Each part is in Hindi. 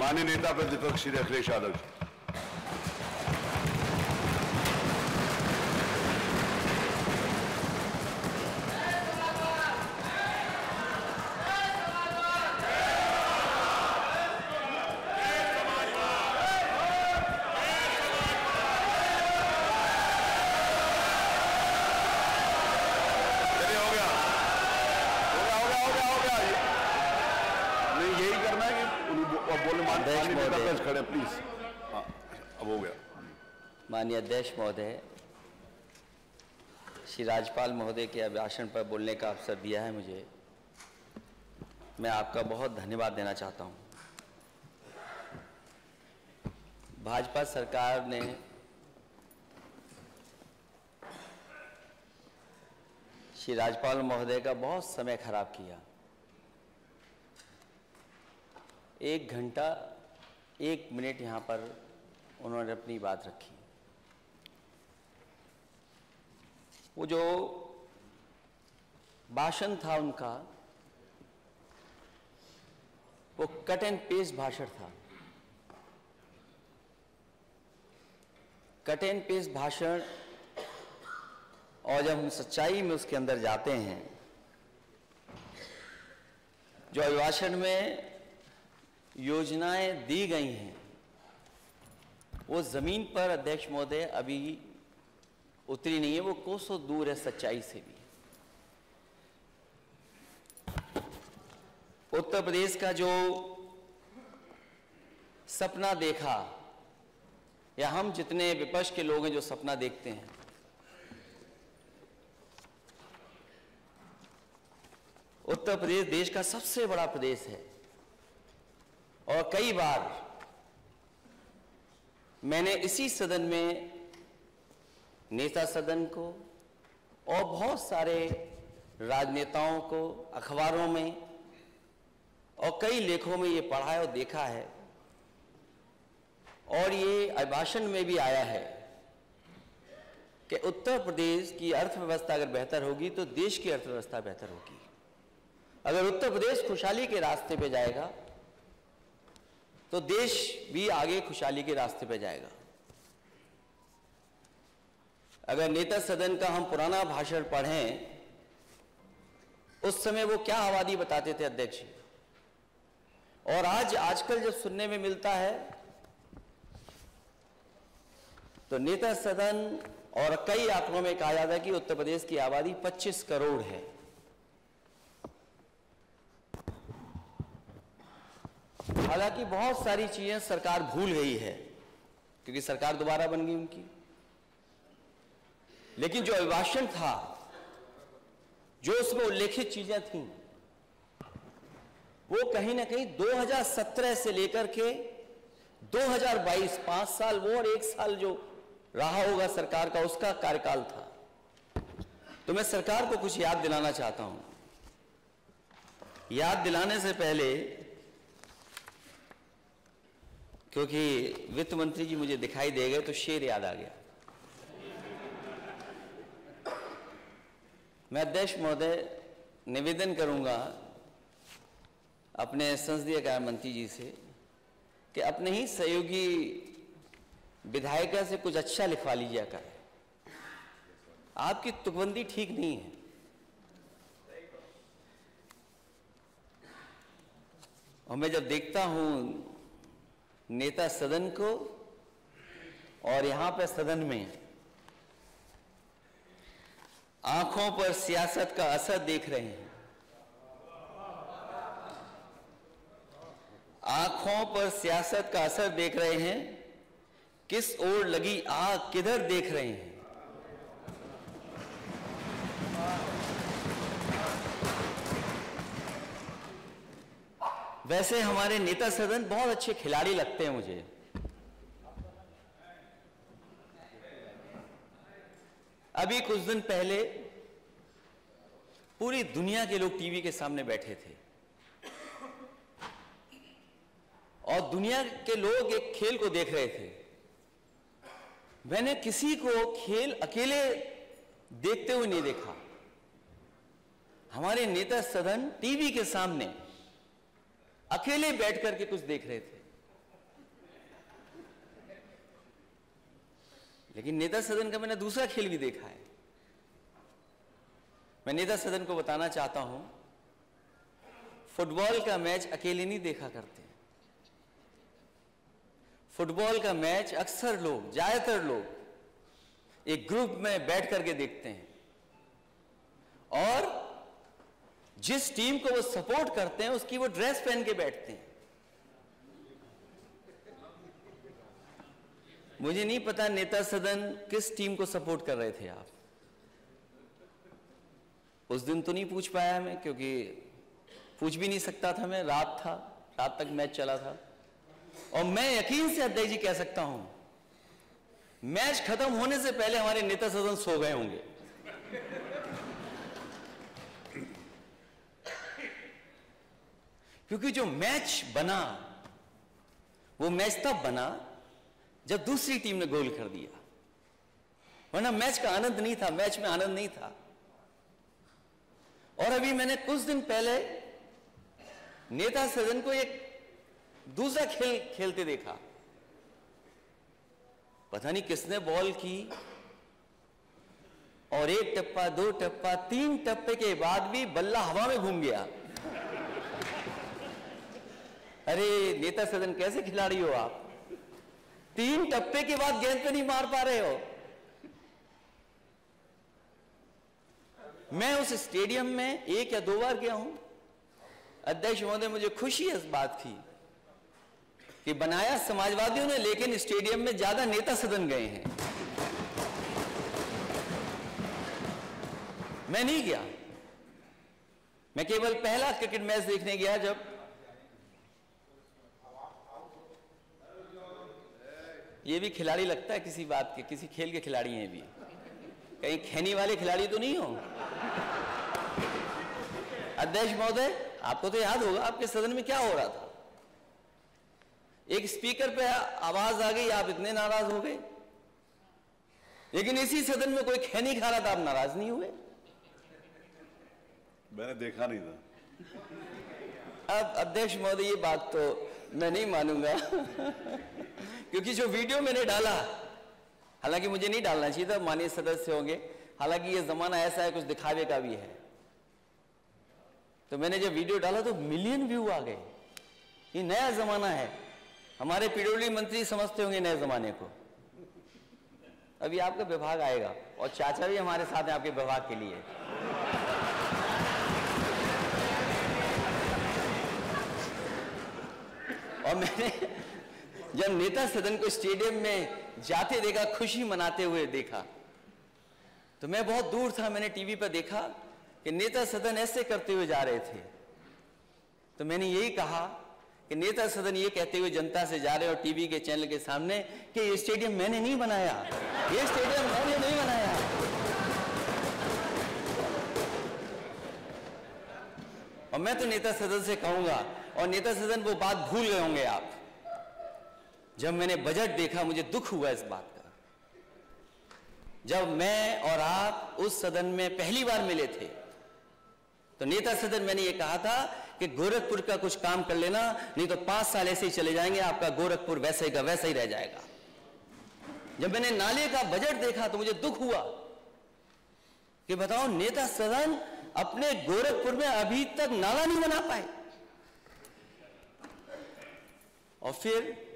माननीय नेता प्रतिपक्ष श्री अखिलेश यादव जी। खड़े प्लीज। अब हो गया। माननीय अध्यक्ष महोदय, श्री राज्यपाल महोदय के अभिभाषण पर बोलने का अवसर दिया है मुझे, मैं आपका बहुत धन्यवाद देना चाहता हूं। भाजपा सरकार ने श्री राज्यपाल महोदय का बहुत समय खराब किया। 1 घंटा 1 मिनट यहाँ पर उन्होंने अपनी बात रखी। वो जो भाषण था उनका, वो कट एंड पेस्ट भाषण था। कट एंड पेस्ट भाषण, और जब हम सच्चाई में उसके अंदर जाते हैं, जो अभिभाषण में योजनाएं दी गई हैं वो जमीन पर अध्यक्ष महोदय अभी उतरी नहीं है, वो कोसों दूर है सच्चाई से भी। उत्तर प्रदेश का जो सपना देखा, या हम जितने विपक्ष के लोग हैं जो सपना देखते हैं, उत्तर प्रदेश देश का सबसे बड़ा प्रदेश है। और कई बार मैंने इसी सदन में नेता सदन को और बहुत सारे राजनेताओं को अखबारों में और कई लेखों में ये पढ़ा है और देखा है, और ये अभिभाषण में भी आया है कि उत्तर प्रदेश की अर्थव्यवस्था अगर बेहतर होगी तो देश की अर्थव्यवस्था बेहतर होगी। अगर उत्तर प्रदेश खुशहाली के रास्ते पे जाएगा तो देश भी आगे खुशहाली के रास्ते पे जाएगा। अगर नेता सदन का हम पुराना भाषण पढ़ें, उस समय वो क्या आबादी बताते थे अध्यक्ष, और आजकल जब सुनने में मिलता है तो नेता सदन और कई आंकड़ों में कहा जाता है कि उत्तर प्रदेश की आबादी 25 करोड़ है। हालांकि बहुत सारी चीजें सरकार भूल गई है क्योंकि सरकार दोबारा बन गई उनकी, लेकिन जो अभिभाषण था, जो उसमें उल्लेखित चीजें थीं, वो कहीं ना कहीं 2017 से लेकर के 2022 5 साल वो और 1 साल जो रहा होगा सरकार का, उसका कार्यकाल था। तो मैं सरकार को कुछ याद दिलाना चाहता हूं। याद दिलाने से पहले, क्योंकि वित्त मंत्री जी मुझे दिखाई दे गए तो शेर याद आ गया। मैं अध्यक्ष महोदय निवेदन करूंगा अपने संसदीय कार्य मंत्री जी से कि अपने ही सहयोगी विधायिका से कुछ अच्छा लिखवा लीजिए कर। आपकी तुकबंदी ठीक नहीं है। और मैं जब देखता हूं नेता सदन को और यहां पर सदन में आंखों पर सियासत का असर देख रहे हैं, आंखों पर सियासत का असर देख रहे हैं, किस ओर लगी आग किधर देख रहे हैं। वैसे हमारे नेता सदन बहुत अच्छे खिलाड़ी लगते हैं मुझे। अभी कुछ दिन पहले पूरी दुनिया के लोग टीवी के सामने बैठे थे और दुनिया के लोग एक खेल को देख रहे थे। मैंने किसी को खेल अकेले देखते हुए नहीं देखा। हमारे नेता सदन टीवी के सामने अकेले बैठ करके कुछ देख रहे थे। लेकिन नेता सदन का मैंने दूसरा खेल भी देखा है। मैं नेता सदन को बताना चाहता हूं, फुटबॉल का मैच अकेले नहीं देखा करते। फुटबॉल का मैच अक्सर लोग, ज्यादातर लोग एक ग्रुप में बैठ करके देखते हैं और जिस टीम को वो सपोर्ट करते हैं उसकी वो ड्रेस पहन के बैठते हैं। मुझे नहीं पता नेता सदन किस टीम को सपोर्ट कर रहे थे आप। उस दिन तो नहीं पूछ पाया मैं, क्योंकि पूछ भी नहीं सकता था मैं, रात था, रात तक मैच चला था। और मैं यकीन से अध्यक्ष जी कह सकता हूं, मैच खत्म होने से पहले हमारे नेता सदन सो गए होंगे। क्योंकि जो मैच बना, वो मैच तब बना जब दूसरी टीम ने गोल कर दिया, वरना मैच का आनंद नहीं था, मैच में आनंद नहीं था। और अभी मैंने कुछ दिन पहले नेता सदन को एक दूसरा खेल खेलते देखा। पता नहीं किसने बॉल की और एक टप्पा, दो टप्पा, तीन टप्पे के बाद भी बल्ला हवा में घूम गया। अरे नेता सदन कैसे खिलाड़ी हो आप, तीन टप्पे के बाद गेंद पे नहीं मार पा रहे हो। मैं उस स्टेडियम में एक या दो बार गया हूं। अध्यक्ष महोदय, मुझे खुशी है इस बात की कि बनाया समाजवादियों ने, लेकिन स्टेडियम में ज्यादा नेता सदन गए हैं। मैं नहीं गया, मैं केवल पहला क्रिकेट मैच देखने गया जब ये भी खिलाड़ी लगता है किसी बात के, किसी खेल के खिलाड़ी हैं भी, कहीं खैनी वाले खिलाड़ी तो नहीं हो। अध्यक्ष महोदय, आपको तो याद होगा आपके सदन में क्या हो रहा था। एक स्पीकर पे आवाज आ गई, आप इतने नाराज हो गए, लेकिन इसी सदन में कोई खैनी खा रहा था, आप नाराज नहीं हुए। मैंने देखा नहीं था। अब अध्यक्ष महोदय, ये बात तो मैं नहीं मानूंगा क्योंकि जो वीडियो मैंने डाला, हालांकि मुझे नहीं डालना चाहिए था, माननीय सदस्य होंगे, हालांकि ये जमाना ऐसा है कुछ दिखावे का भी है, तो मैंने जब वीडियो डाला तो मिलियन व्यू आ गए। ये नया जमाना है, हमारे पीडब्ल्यूडी मंत्री समझते होंगे नए जमाने को। अभी आपका विभाग आएगा और चाचा भी हमारे साथ हैं आपके विभाग के लिए। और मैंने जब नेता सदन को स्टेडियम में जाते देखा, खुशी मनाते हुए देखा, तो मैं बहुत दूर था, मैंने टीवी पर देखा कि नेता सदन ऐसे करते हुए जा रहे थे। तो मैंने यही कहा कि नेता सदन ये कहते हुए जनता से जा रहे और टीवी के चैनल के सामने कि ये स्टेडियम मैंने नहीं बनाया, ये स्टेडियम मैंने नहीं बनाया। और मैं तो नेता सदन से कहूंगा, और नेता सदन वो बात भूल गए होंगे आप, जब मैंने बजट देखा मुझे दुख हुआ इस बात का। जब मैं और आप उस सदन में पहली बार मिले थे तो नेता सदन मैंने ये कहा था कि गोरखपुर का कुछ काम कर लेना, नहीं तो 5 साल ऐसे ही चले जाएंगे, आपका गोरखपुर वैसे का वैसा ही रह जाएगा। जब मैंने नाले का बजट देखा तो मुझे दुख हुआ कि बताओ नेता सदन अपने गोरखपुर में अभी तक नाला नहीं बना पाए, और फिर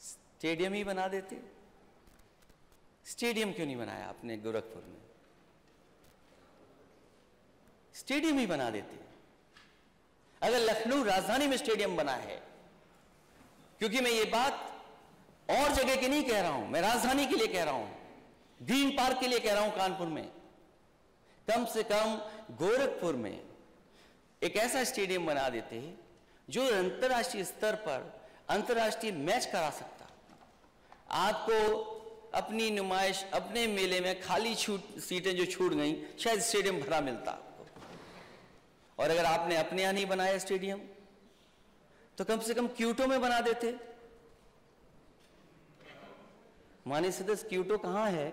स्टेडियम ही बना देते। स्टेडियम क्यों नहीं बनाया आपने गोरखपुर में? स्टेडियम ही बना देते। अगर लखनऊ राजधानी में स्टेडियम बना है, क्योंकि मैं ये बात और जगह की नहीं कह रहा हूं, मैं राजधानी के लिए कह रहा हूं, ग्रीन पार्क के लिए कह रहा हूं, कानपुर में कम से कम गोरखपुर में एक ऐसा स्टेडियम बना देते हैं जो अंतर्राष्ट्रीय स्तर पर अंतर्राष्ट्रीय मैच करा सकता। आपको अपनी नुमाइश, अपने मेले में खाली सीटें जो छूट गई, शायद स्टेडियम भरा मिलता आपको। और अगर आपने अपने यहां नहीं बनाया स्टेडियम तो कम से कम क्यूटो में बना देते। माननीय सदस्य, क्यूटो कहां है?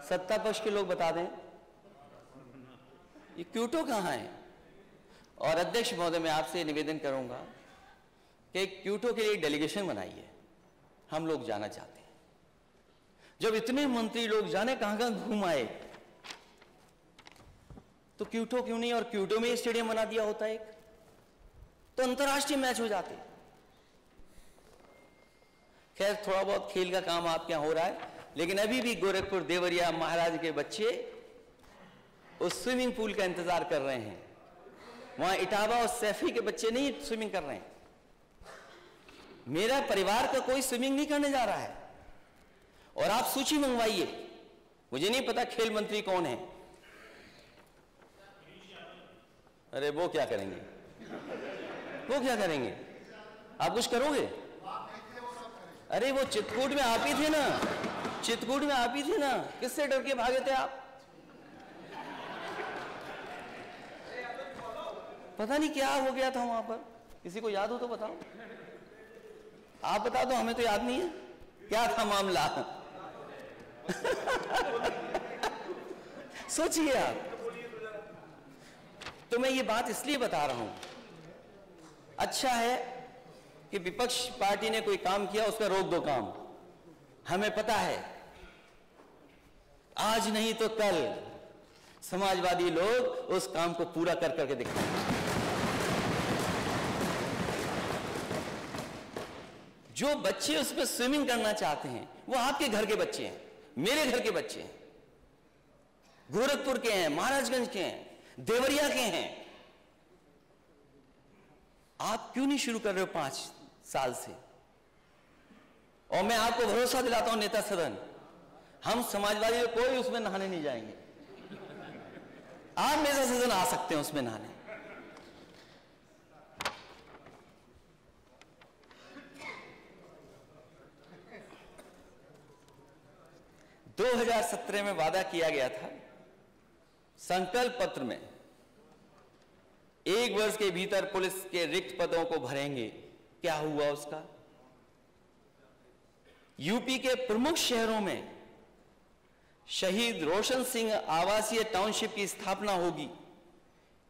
सत्ता पक्ष के लोग बता दें, ये क्यूटो कहां है? और अध्यक्ष महोदय, मैं आपसे निवेदन करूंगा कि क्योटो के लिए डेलीगेशन बनाई है, हम लोग जाना चाहते हैं। जब इतने मंत्री लोग जाने कहां कहां घूम आए, तो क्योटो क्यों नहीं, और क्योटो में स्टेडियम बना दिया होता एक, तो अंतर्राष्ट्रीय मैच हो जाते। खैर थोड़ा बहुत खेल का काम आपके यहां हो रहा है, लेकिन अभी भी गोरखपुर देवरिया महाराज के बच्चे उस स्विमिंग पूल का इंतजार कर रहे हैं। वहां इटावा और सैफी के बच्चे नहीं स्विमिंग कर रहे हैं। मेरा परिवार का कोई स्विमिंग नहीं करने जा रहा है। और आप सूची मंगवाइए, मुझे नहीं पता खेल मंत्री कौन है। अरे वो क्या करेंगे, वो क्या करेंगे, आप कुछ करोगे? अरे वो चित्रकूट में आप ही थे ना, चित्रकूट में आप ही थे ना, किससे डर के भागे थे आप? पता नहीं क्या हो गया था वहां पर, किसी को याद हो तो बताओ। आप बता दो, हमें तो याद नहीं है क्या था मामला। सोचिए आप। तो मैं ये बात इसलिए बता रहा हूं, अच्छा है कि विपक्ष पार्टी ने कोई काम किया, उसका रोक दो काम। हमें पता है आज नहीं तो कल समाजवादी लोग उस काम को पूरा कर करके दिखाएंगे। जो बच्चे उसमें स्विमिंग करना चाहते हैं वो आपके घर के बच्चे हैं, मेरे घर के बच्चे हैं, गोरखपुर के हैं, महाराजगंज के हैं, देवरिया के हैं। आप क्यों नहीं शुरू कर रहे हो 5 साल से? और मैं आपको भरोसा दिलाता हूं नेता सदन, हम समाजवादी कोई उसमें नहाने नहीं जाएंगे। आप नेता सदन आ सकते हैं उसमें नहाने। दो 2017 में वादा किया गया था, संकल्प पत्र में 1 वर्ष के भीतर पुलिस के रिक्त पदों को भरेंगे। क्या हुआ उसका? यूपी के प्रमुख शहरों में शहीद रोशन सिंह आवासीय टाउनशिप की स्थापना होगी।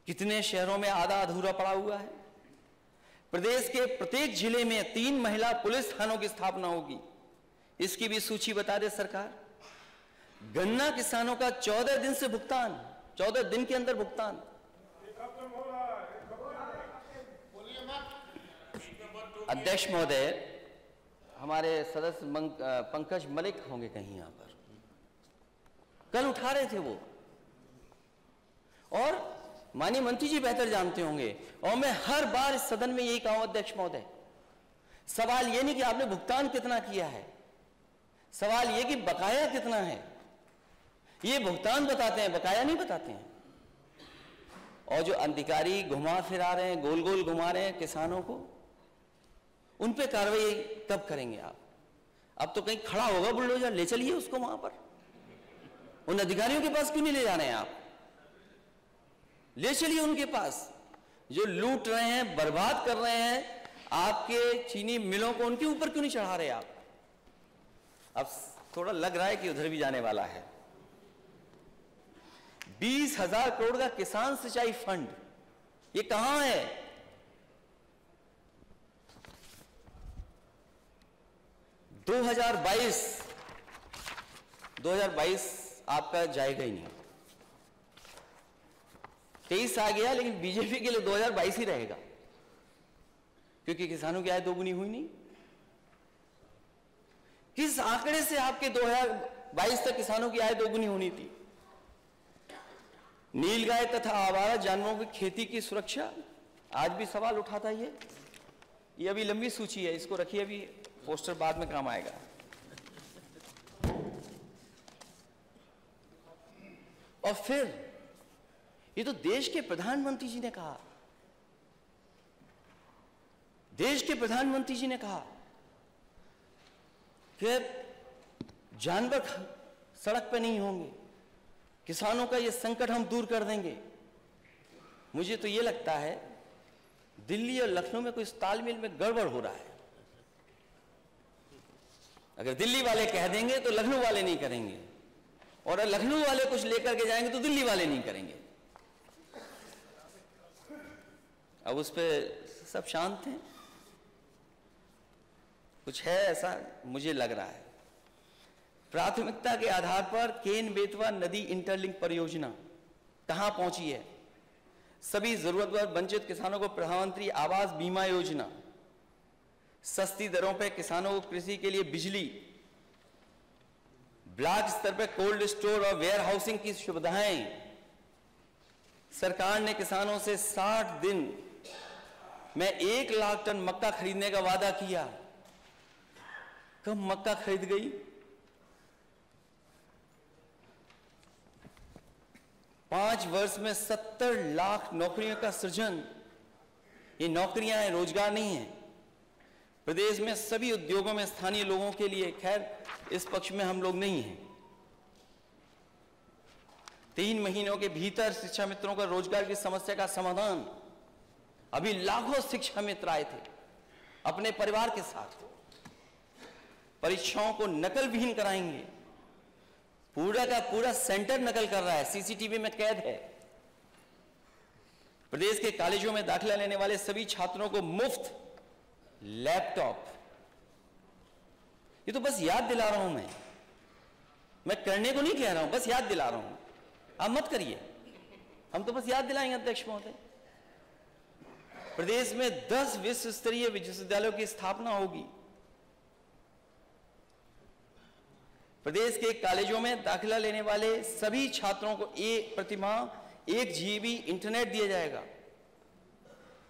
कितने शहरों में आधा अधूरा पड़ा हुआ है? प्रदेश के प्रत्येक जिले में 3 महिला पुलिस थानों की स्थापना होगी। इसकी भी सूची बता दे सरकार। गन्ना किसानों का 14 दिन से भुगतान, 14 दिन के अंदर भुगतान। अध्यक्ष महोदय, हमारे सदस्य पंकज मलिक होंगे कहीं यहां पर, कल उठा रहे थे वो, और माननीय मंत्री जी बेहतर जानते होंगे। और मैं हर बार इस सदन में यही कहूं अध्यक्ष महोदय, सवाल ये नहीं कि आपने भुगतान कितना किया है, सवाल ये कि बकाया कितना है। ये भुगतान बताते हैं, बकाया नहीं बताते हैं। और जो अधिकारी घुमा फिरा रहे हैं, गोल गोल घुमा रहे हैं किसानों को, उन पे कार्रवाई कब करेंगे आप? अब तो कहीं खड़ा होगा बुलडोजर, ले चलिए उसको वहां पर। उन अधिकारियों के पास क्यों नहीं ले जाने हैं आप? ले चलिए उनके पास, जो लूट रहे हैं, बर्बाद कर रहे हैं आपके चीनी मिलों को, उनके ऊपर क्यों नहीं चढ़ा रहे आप? अब थोड़ा लग रहा है कि उधर भी जाने वाला है। 20,000 करोड़ का किसान सिंचाई फंड, ये कहां है? दो 2022 आपका जाएगा ही नहीं। 23 आ गया, लेकिन बीजेपी के लिए 2022 ही रहेगा, क्योंकि किसानों की आय दोगुनी हुई नहीं। किस आंकड़े से आपके 2022 तक किसानों की आय दोगुनी होनी थी? नीलगाय तथा आवारा जानवरों की खेती की सुरक्षा, आज भी सवाल उठाता है ये अभी लंबी सूची है, इसको रखिए, अभी पोस्टर बाद में काम आएगा। और फिर ये तो देश के प्रधानमंत्री जी ने कहा, देश के प्रधानमंत्री जी ने कहा कि जानवर सड़क पे नहीं होंगे, किसानों का ये संकट हम दूर कर देंगे। मुझे तो ये लगता है दिल्ली और लखनऊ में कोई तालमेल में गड़बड़ हो रहा है। अगर दिल्ली वाले कह देंगे तो लखनऊ वाले नहीं करेंगे, और अगर लखनऊ वाले कुछ लेकर के जाएंगे तो दिल्ली वाले नहीं करेंगे। अब उस पर सब शांत हैं। कुछ है ऐसा मुझे लग रहा है। प्राथमिकता के आधार पर केन बेतवा नदी इंटरलिंक परियोजना कहां पहुंची है? सभी जरूरतमंद वंचित किसानों को प्रधानमंत्री आवास बीमा योजना, सस्ती दरों पर किसानों को कृषि के लिए बिजली, ब्लॉक स्तर पर कोल्ड स्टोर और वेयर हाउसिंग की सुविधाएं। सरकार ने किसानों से 60 दिन में 1 लाख टन मक्का खरीदने का वादा किया। कब मक्का खरीद गई? 5 वर्ष में 70 लाख नौकरियों का सृजन। ये नौकरियां हैं, रोजगार नहीं है। प्रदेश में सभी उद्योगों में स्थानीय लोगों के लिए, खैर इस पक्ष में हम लोग नहीं हैं। 3 महीनों के भीतर शिक्षा मित्रों का रोजगार की समस्या का समाधान। अभी लाखों शिक्षा मित्र आए थे अपने परिवार के साथ। परीक्षाओं को नकल विहीन कराएंगे। पूरा का पूरा सेंटर नकल कर रहा है, सीसीटीवी में कैद है। प्रदेश के कॉलेजों में दाखिला लेने वाले सभी छात्रों को मुफ्त लैपटॉप। ये तो बस याद दिला रहा हूं मैं करने को नहीं कह रहा हूं, बस याद दिला रहा हूं। आप मत करिए, हम तो बस याद दिलाएंगे अध्यक्ष महोदय। प्रदेश में 10 विश्व स्तरीय विश्वविद्यालयों की स्थापना होगी। प्रदेश के कॉलेजों में दाखिला लेने वाले सभी छात्रों को प्रतिमाह 1 GB इंटरनेट दिया जाएगा।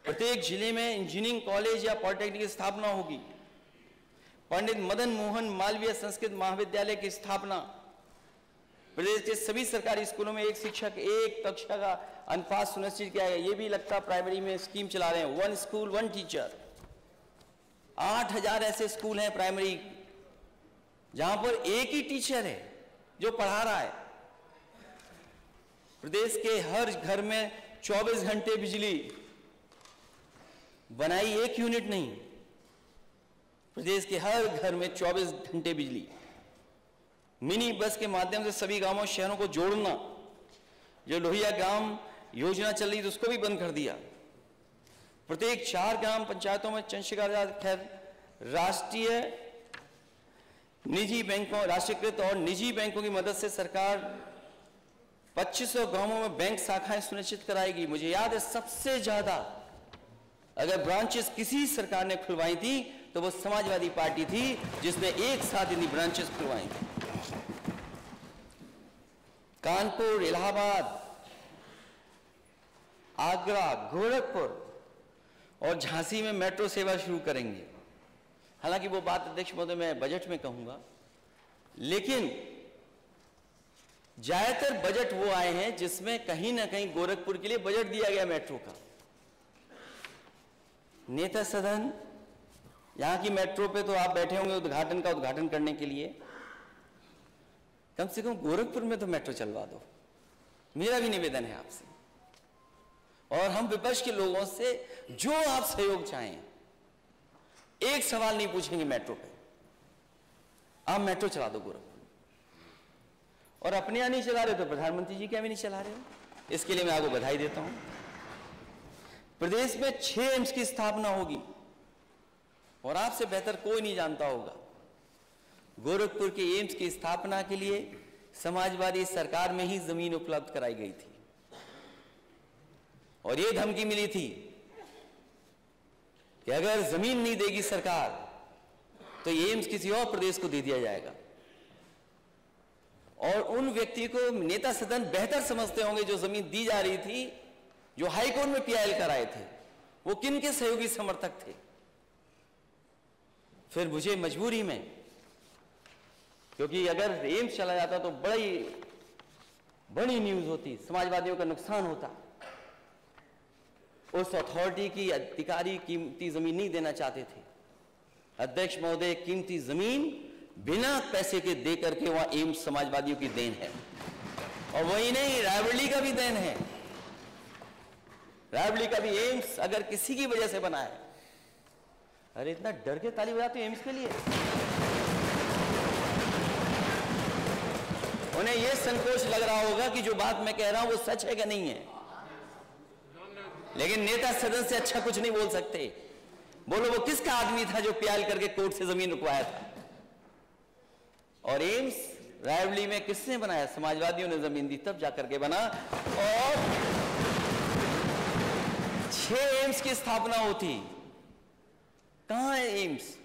प्रत्येक जिले में इंजीनियरिंग कॉलेज या पॉलिटेक्निक की स्थापना होगी। पंडित मदन मोहन मालवीय संस्कृत महाविद्यालय की स्थापना। प्रदेश के सभी सरकारी स्कूलों में 1 शिक्षक 1 कक्षा का अनुपात सुनिश्चित किया गया। ये भी लगता प्राइमरी में स्कीम चला रहे हैं, 1 स्कूल 1 टीचर। 8000 ऐसे स्कूल हैं प्राइमरी जहां पर एक ही टीचर है जो पढ़ा रहा है। प्रदेश के हर घर में 24 घंटे बिजली बनाई, 1 यूनिट नहीं, प्रदेश के हर घर में 24 घंटे बिजली। मिनी बस के माध्यम से सभी गांवों शहरों को जोड़ना। जो लोहिया ग्राम योजना चल रही थी उसको भी बंद कर दिया। प्रत्येक 4 ग्राम पंचायतों में चंद्रशेखर, खैर राष्ट्रीय निजी बैंकों, राष्ट्रीयकृत और निजी बैंकों की मदद से सरकार 2500 गांवों में बैंक शाखाएं सुनिश्चित कराएगी। मुझे याद है सबसे ज्यादा अगर ब्रांचेस किसी सरकार ने खुलवाई थी तो वो समाजवादी पार्टी थी, जिसने एक साथ इतनी ब्रांचेस खुलवाई थी। कानपुर, इलाहाबाद, आगरा, गोरखपुर और झांसी में मेट्रो सेवा शुरू करेंगे। हालांकि वो बात अध्यक्ष महोदय मैं बजट में कहूंगा, लेकिन ज्यादातर बजट वो आए हैं जिसमें कहीं ना कहीं गोरखपुर के लिए बजट दिया गया मेट्रो का। नेता सदन, यहां की मेट्रो पे तो आप बैठे होंगे उद्घाटन करने के लिए, कम से कम गोरखपुर में तो मेट्रो चलवा दो, मेरा भी निवेदन है आपसे। और हम विपक्ष के लोगों से जो आप सहयोग चाहें, एक सवाल नहीं पूछेंगे मेट्रो पे, आप मेट्रो चला दो गोरखपुर। और अपने यहां नहीं चला रहे तो प्रधानमंत्री जी क्या भी नहीं चला रहे हो, इसके लिए मैं आपको बधाई देता हूं। प्रदेश में 6 एम्स की स्थापना होगी और आपसे बेहतर कोई नहीं जानता होगा, गोरखपुर के एम्स की स्थापना के लिए समाजवादी सरकार में ही जमीन उपलब्ध कराई गई थी और यह धमकी मिली थी कि अगर जमीन नहीं देगी सरकार तो ये एम्स किसी और प्रदेश को दे दिया जाएगा। और उन व्यक्ति को नेता सदन बेहतर समझते होंगे जो जमीन दी जा रही थी, जो हाईकोर्ट में PIL कराए थे, वो किन के सहयोगी समर्थक थे। फिर मुझे मजबूरी में, क्योंकि अगर एम्स चला जाता तो बड़ी न्यूज होती, समाजवादियों का नुकसान होता। उस अथॉरिटी की अधिकारी कीमती जमीन नहीं देना चाहते थे। अध्यक्ष महोदय, कीमती जमीन बिना पैसे के दे करके वहां एम्स समाजवादियों की देन है। और वही नहीं, रायबरेली का भी देन है। रायबरेली का भी एम्स अगर किसी की वजह से बना है, अरे इतना डर के ताली बजाते एम्स के लिए, उन्हें यह संकोच लग रहा होगा कि जो बात मैं कह रहा हूं वो सच है कि नहीं है। लेकिन नेता सदन से अच्छा कुछ नहीं बोल सकते। बोलो वो किसका आदमी था जो प्याल करके कोर्ट से जमीन रुकवाया था? और एम्स रायबरेली में किसने बनाया? समाजवादियों ने जमीन दी तब जाकर के बना। और 6 एम्स की स्थापना होती, कहां है एम्स?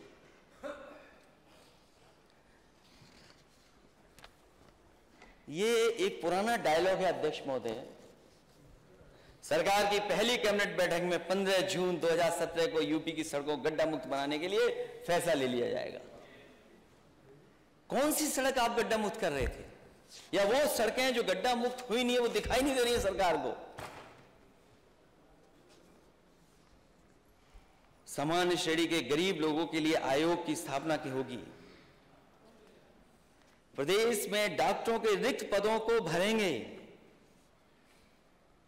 ये एक पुराना डायलॉग है अध्यक्ष महोदय। सरकार की पहली कैबिनेट बैठक में 15 जून 2017 को यूपी की सड़कों को गड्ढा मुक्त बनाने के लिए फैसला ले लिया जाएगा। कौन सी सड़क आप गड्ढा मुक्त कर रहे थे? या वो सड़कें जो गड्ढा मुक्त हुई नहीं है, वो दिखाई नहीं दे रही है सरकार को? सामान्य श्रेणी के गरीब लोगों के लिए आयोग की स्थापना की होगी। प्रदेश में डॉक्टरों के रिक्त पदों को भरेंगे।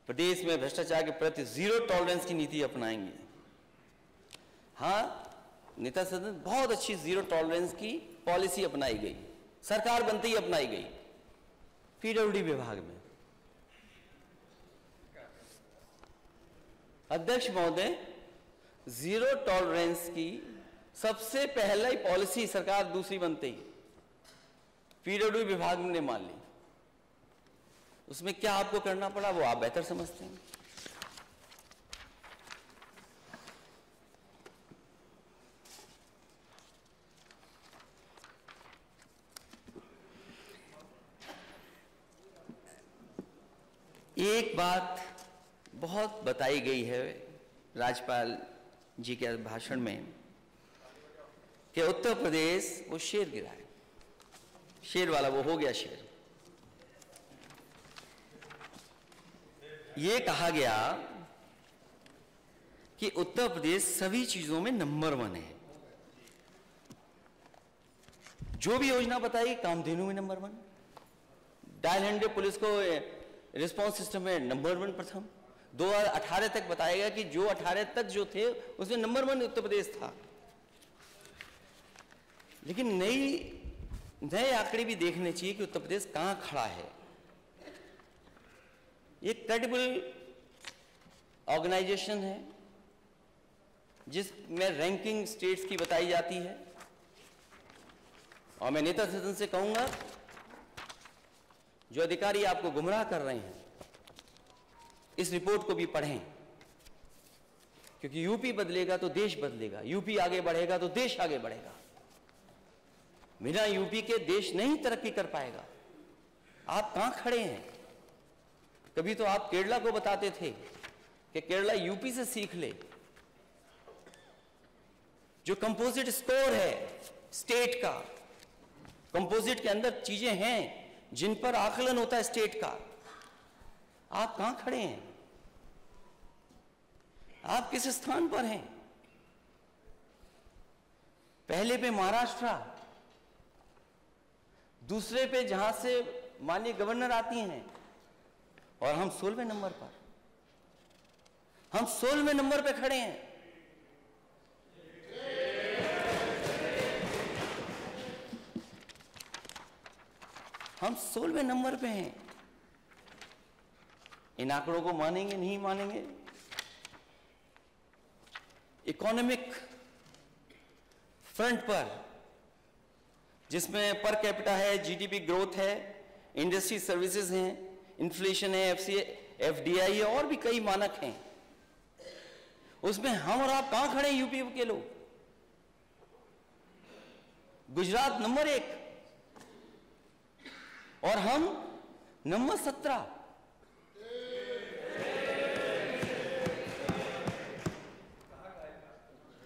प्रदेश में भ्रष्टाचार के प्रति जीरो टॉलरेंस की नीति अपनाएंगे। हां, नेता सदन बहुत अच्छी जीरो टॉलरेंस की पॉलिसी अपनाई गई, सरकार बनते ही अपनाई गई। पीडब्ल्यूडी विभाग में अध्यक्ष महोदय, जीरो टॉलरेंस की सबसे पहले ही पॉलिसी सरकार दूसरी बनते ही पीडब्ल्यूडी विभाग ने मान ली। उसमें क्या आपको करना पड़ा वो आप बेहतर समझते हैं। एक बात बहुत बताई गई है राज्यपाल जी के भाषण में कि उत्तर प्रदेश वो शेर गिरा है, शेर वाला वो हो गया शेर। ये कहा गया कि उत्तर प्रदेश सभी चीजों में नंबर 1 है। जो भी योजना बताई, कामधेनु में नंबर 1, डायल 100 पुलिस को रिस्पांस सिस्टम में नंबर 1 प्रथम। 2018 तक बताया गया कि जो 18 तक जो थे उसमें नंबर 1 उत्तर प्रदेश था। लेकिन नए आंकड़े भी देखने चाहिए कि उत्तर प्रदेश कहां खड़ा है। एक क्रेडिबल ऑर्गेनाइजेशन है जिसमें रैंकिंग स्टेट्स की बताई जाती है। और मैं नेता सदन से कहूंगा, जो अधिकारी आपको गुमराह कर रहे हैं, इस रिपोर्ट को भी पढ़ें, क्योंकि यूपी बदलेगा तो देश बदलेगा, यूपी आगे बढ़ेगा तो देश आगे बढ़ेगा। बिना यूपी के देश नहीं तरक्की कर पाएगा। आप कहां खड़े हैं? कभी तो आप केरला को बताते थे कि केरला यूपी से सीख ले। जो कंपोजिट स्कोर है स्टेट का, कंपोजिट के अंदर चीजें हैं जिन पर आकलन होता है स्टेट का। आप कहां खड़े हैं? आप किस स्थान पर हैं? पहले पे महाराष्ट्र, दूसरे पे जहां से माननीय गवर्नर आती हैं, और हम 16वें नंबर पर, हम 16वें नंबर पे खड़े हैं। हम 16वें नंबर पे हैं। इन आंकड़ों को मानेंगे नहीं मानेंगे? इकोनॉमिक फ्रंट पर, जिसमें पर कैपिटा है, जीडीपी ग्रोथ है, इंडस्ट्री सर्विसेज हैं, इन्फ्लेशन है, एफडीआई है, और भी कई मानक हैं, उसमें हम और आप कहां खड़े हैं? यूपी के लोग। गुजरात नंबर 1 और हम नंबर 17।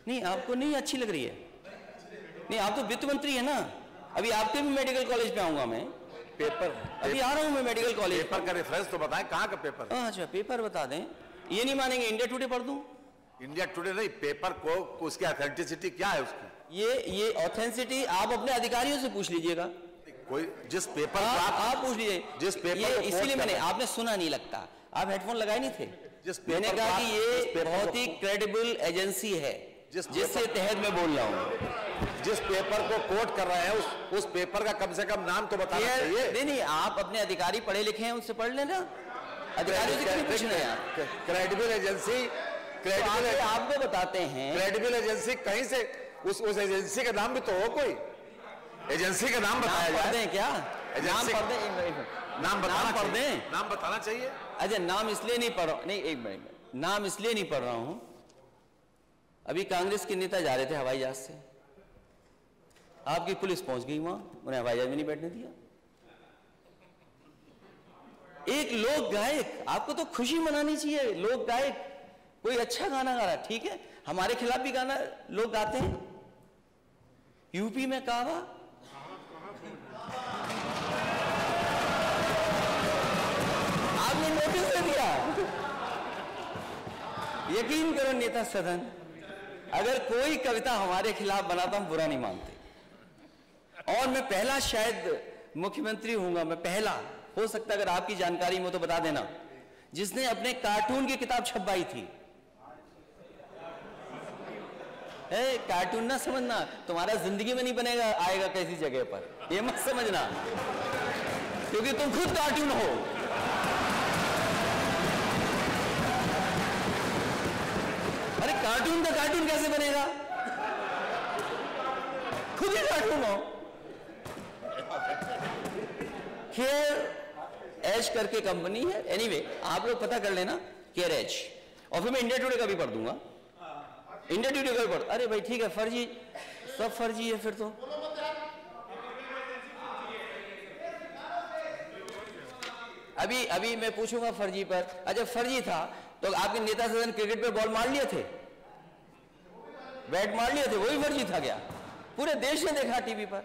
नहीं, आपको नहीं अच्छी लग रही है? नहीं, आप तो वित्त मंत्री है ना। अभी आपके भी मेडिकल कॉलेज पे आऊंगा मैं। पेपर अभी आ रहा हूं मैं मेडिकल कॉलेज। पेपर का रेफरेंस तो बताएं, कहां का पेपर है? अच्छा, पेपर बता दें। ये नहीं मानेंगे, इंडिया टुडे पढ़ दूं? इंडिया टुडे नहीं, पेपर को उसकी ऑथेंटिसिटी क्या है उसकी? ये ऑथेंटिसिटी आप अपने अधिकारियों से पूछ लीजिएगा। कोई जिस पेपर आप पूछ लीजिए। जिस पेपर ये इसीलिए मैंने, आपने सुना नहीं लगता, आप हेडफोन लगाए नहीं थे। मैंने कहा कि ये बहुत ही क्रेडिबल एजेंसी है जिसके तहत मैं बोल रहा हूं। जिस पेपर को कोट कर रहे हैं उस पेपर का कम से कम नाम तो बताना चाहिए। नहीं, आप अपने अधिकारी पढ़े लिखे हैं, उनसे पढ़ लेना। अधिकारियों से क्यों पूछ रहे हैं आप? क्रेडिबल एजेंसी क्रेडिबल आपको बताते हैं, क्रेडिबल एजेंसी कहीं से उस एजेंसी का नाम भी तो हो, कोई एजेंसी का नाम बताया जाए क्या? एजेंसी नाम पढ़ दें, नाम बताना पढ़ दें, नाम बताना चाहिए। अच्छा नाम इसलिए नहीं पढ़ रहा, नहीं एक मिनट, नाम इसलिए नहीं पढ़ रहा हूं, अभी कांग्रेस के नेता जा रहे थे हवाई जहाज से, आपकी पुलिस पहुंच गई वहां, उन्हें हवाई जहाज में नहीं बैठने दिया। एक लोक गायक, आपको तो खुशी मनानी चाहिए, लोक गायक कोई अच्छा गाना गा रहा है, ठीक है, हमारे खिलाफ भी गाना लोग गाते हैं। यूपी में कहवा, आपने नोटिस दे दिया। यकीन करो नेता सदन, अगर कोई कविता हमारे खिलाफ बनाता हम बुरा नहीं मानते, और मैं पहला शायद मुख्यमंत्री हूंगा, मैं पहला, हो सकता है अगर आपकी जानकारी में तो बता देना, जिसने अपने कार्टून की किताब छपवाई थी। कार्टून ना समझना, तुम्हारा जिंदगी में नहीं बनेगा, आएगा कैसी जगह पर, ये मत समझना, क्योंकि तुम खुद कार्टून हो। अरे कार्टून का कार्टून कैसे बनेगा, खुद ही कार्टून हो। केयर एज करके कंपनी है, एनीवे आप लोग पता कर लेना, केयर एज, और फिर मैं इंडिया टुडे का भी पढ़ दूंगा, इंडिया टुडे का भी पढ़। अरे भाई ठीक है, फर्जी, सब फर्जी है फिर तो। अभी मैं पूछूंगा फर्जी पर। अच्छा फर्जी था तो आपके नेता सदन क्रिकेट पे बॉल मार लिए थे, बैट मार लिए थे, वही फर्जी था क्या? पूरे देश ने देखा टीवी पर।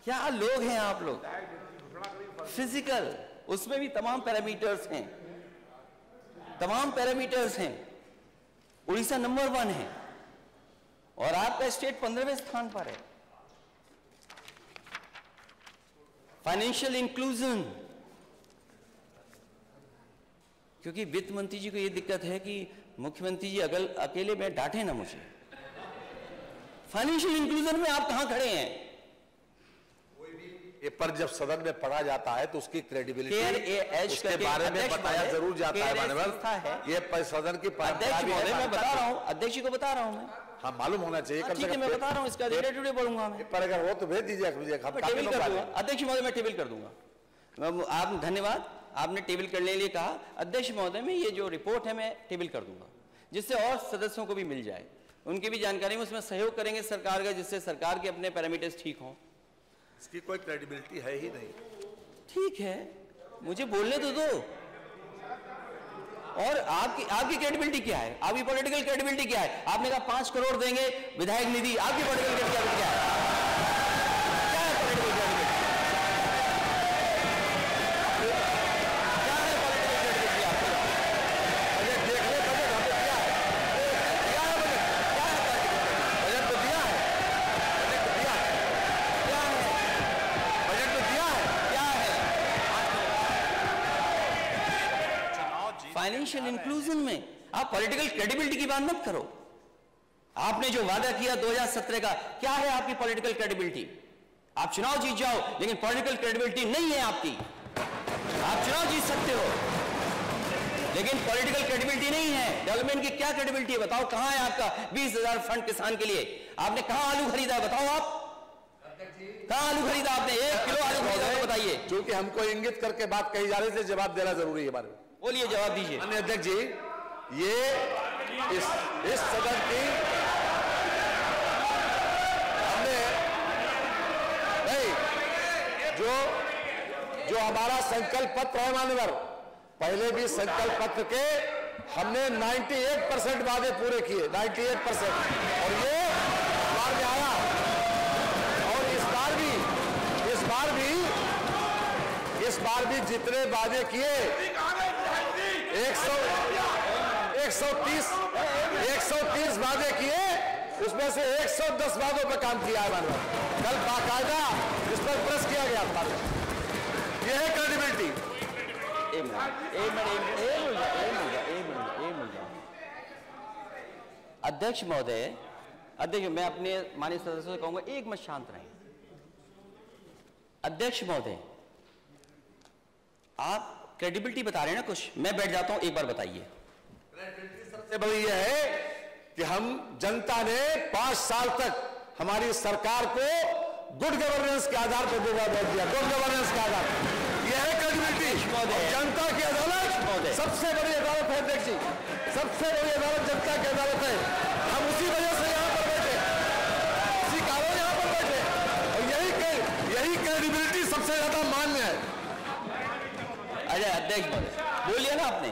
क्या लोग हैं आप लोग, फिजिकल, उसमें भी तमाम पैरामीटर्स हैं, तमाम पैरामीटर्स हैं। उड़ीसा नंबर 1 है और आपका स्टेट 15वें स्थान पर है। फाइनेंशियल इंक्लूजन, क्योंकि वित्त मंत्री जी को यह दिक्कत है कि मुख्यमंत्री जी अगर अकेले में डांटे ना मुझे। फाइनेंशियल इंक्लूजन में आप कहां खड़े हैं? ये पर जब सदन में पढ़ा जाता है तो उसकी क्रेडिबिलिटी उसके बारे में बताया जरूर जाता है। ये सदन की अध्यक्ष महोदय मैं बता रहा हूं, अध्यक्ष जी को बता रहा हूं मैं। हाँ मालूम होना चाहिए। ठीक है मैं बता रहा हूं, इसका इंडिया टुडे पढ़ूंगा मैं। पर अगर हो तो भेज दीजिए मुझे, टेबल कर दूंगा अध्यक्ष महोदय, मैं टेबल कर दूंगा। आप धन्यवाद, आपने टेबल करने के लिए कहा। अध्यक्ष महोदय में ये जो रिपोर्ट है मैं टेबल कर दूंगा, जिससे और सदस्यों को भी मिल जाए, उनकी भी जानकारी में उसमें सहयोग करेंगे सरकार का, जिससे सरकार के अपने पैरामीटर्स ठीक हों। इसकी कोई क्रेडिबिलिटी है ही नहीं। ठीक है, मुझे बोलने तो दो। और आपकी क्रेडिबिलिटी क्या है? आपकी पॉलिटिकल क्रेडिबिलिटी क्या है? आपने कहा 5 करोड़ देंगे विधायक निधि, आपकी पॉलिटिकल क्रेडिबिलिटी क्या है? क्या है पॉलिटिकल क्रेडिबिलिटी? क्या है पॉलिटिकल क्रेडिबिलिटी आपकी? अरे देख ले बजट हमने दिया है, क्या है बजट, क्या है बजट तो दिया है, बजट तो दिया है, क्या है बजट तो दिया है, क्या है? फाइनेंशियल इंक्लूजन में आप पॉलिटिकल क्रेडिबिलिटी की बात मत करो। आपने जो वादा किया 2017 का, क्या है आपकी पॉलिटिकल क्रेडिबिलिटी? आप चुनाव जीत जाओ लेकिन पॉलिटिकल क्रेडिबिलिटी नहीं है आपकी। आप चुनाव जीत सकते हो लेकिन पॉलिटिकल क्रेडिबिलिटी नहीं है। डेवलपमेंट की क्या क्रेडिबिलिटी है बताओ? कहां है आपका 20,000 फंड किसान के लिए? आपने कहां आलू खरीदा है बताओ? आप कहां आलू खरीदा आपने? 1 किलो आलू खरीदा तो बताइए। क्योंकि हमको इंगित करके बात कही जा रही थी, जवाब देना जरूरी है। बारे में बोलिए, जवाब दीजिए। माननीय अध्यक्ष जी, ये इस सदन की हमने नहीं, जो हमारा संकल्प पत्र है मान्यवर, पहले भी संकल्प पत्र के हमने 98% वादे पूरे किए, 98%, और ये बार में आया। और इस बार भी जितने वादे किए 130 वादे किए, उसमें से 110 वादों पर काम किया है मानव। कल बाकायदा इस पर प्रेस किया गया था। यह है क्रेडिबिलिटी। अध्यक्ष महोदय, अध्यक्ष मैं अपने माननीय सदस्यों से कहूंगा एक मिनट शांत रहें। अध्यक्ष महोदय, आप क्रेडिबिलिटी बता रहे हैं ना कुछ, मैं बैठ जाता हूं, एक बार बताइए। सबसे बड़ी यह है कि हम जनता ने 5 साल तक हमारी सरकार को गुड गवर्नेंस के आधार पर वोट दिया, गुड गवर्नेंस के आधार पर। यह है क्रेडिबिलिटी। जनता की अदालत सबसे बड़ी अदालत है अध्यक्ष जी, सबसे बड़ी अदालत जनता की अदालत है। हम उसी वजह से यहाँ पर बैठे, उसी कारण यहाँ पर बैठे, और यही क्रेडिबिलिटी सबसे ज्यादा मान्य है। अजय अध्यक्ष बोलिए ना आपने,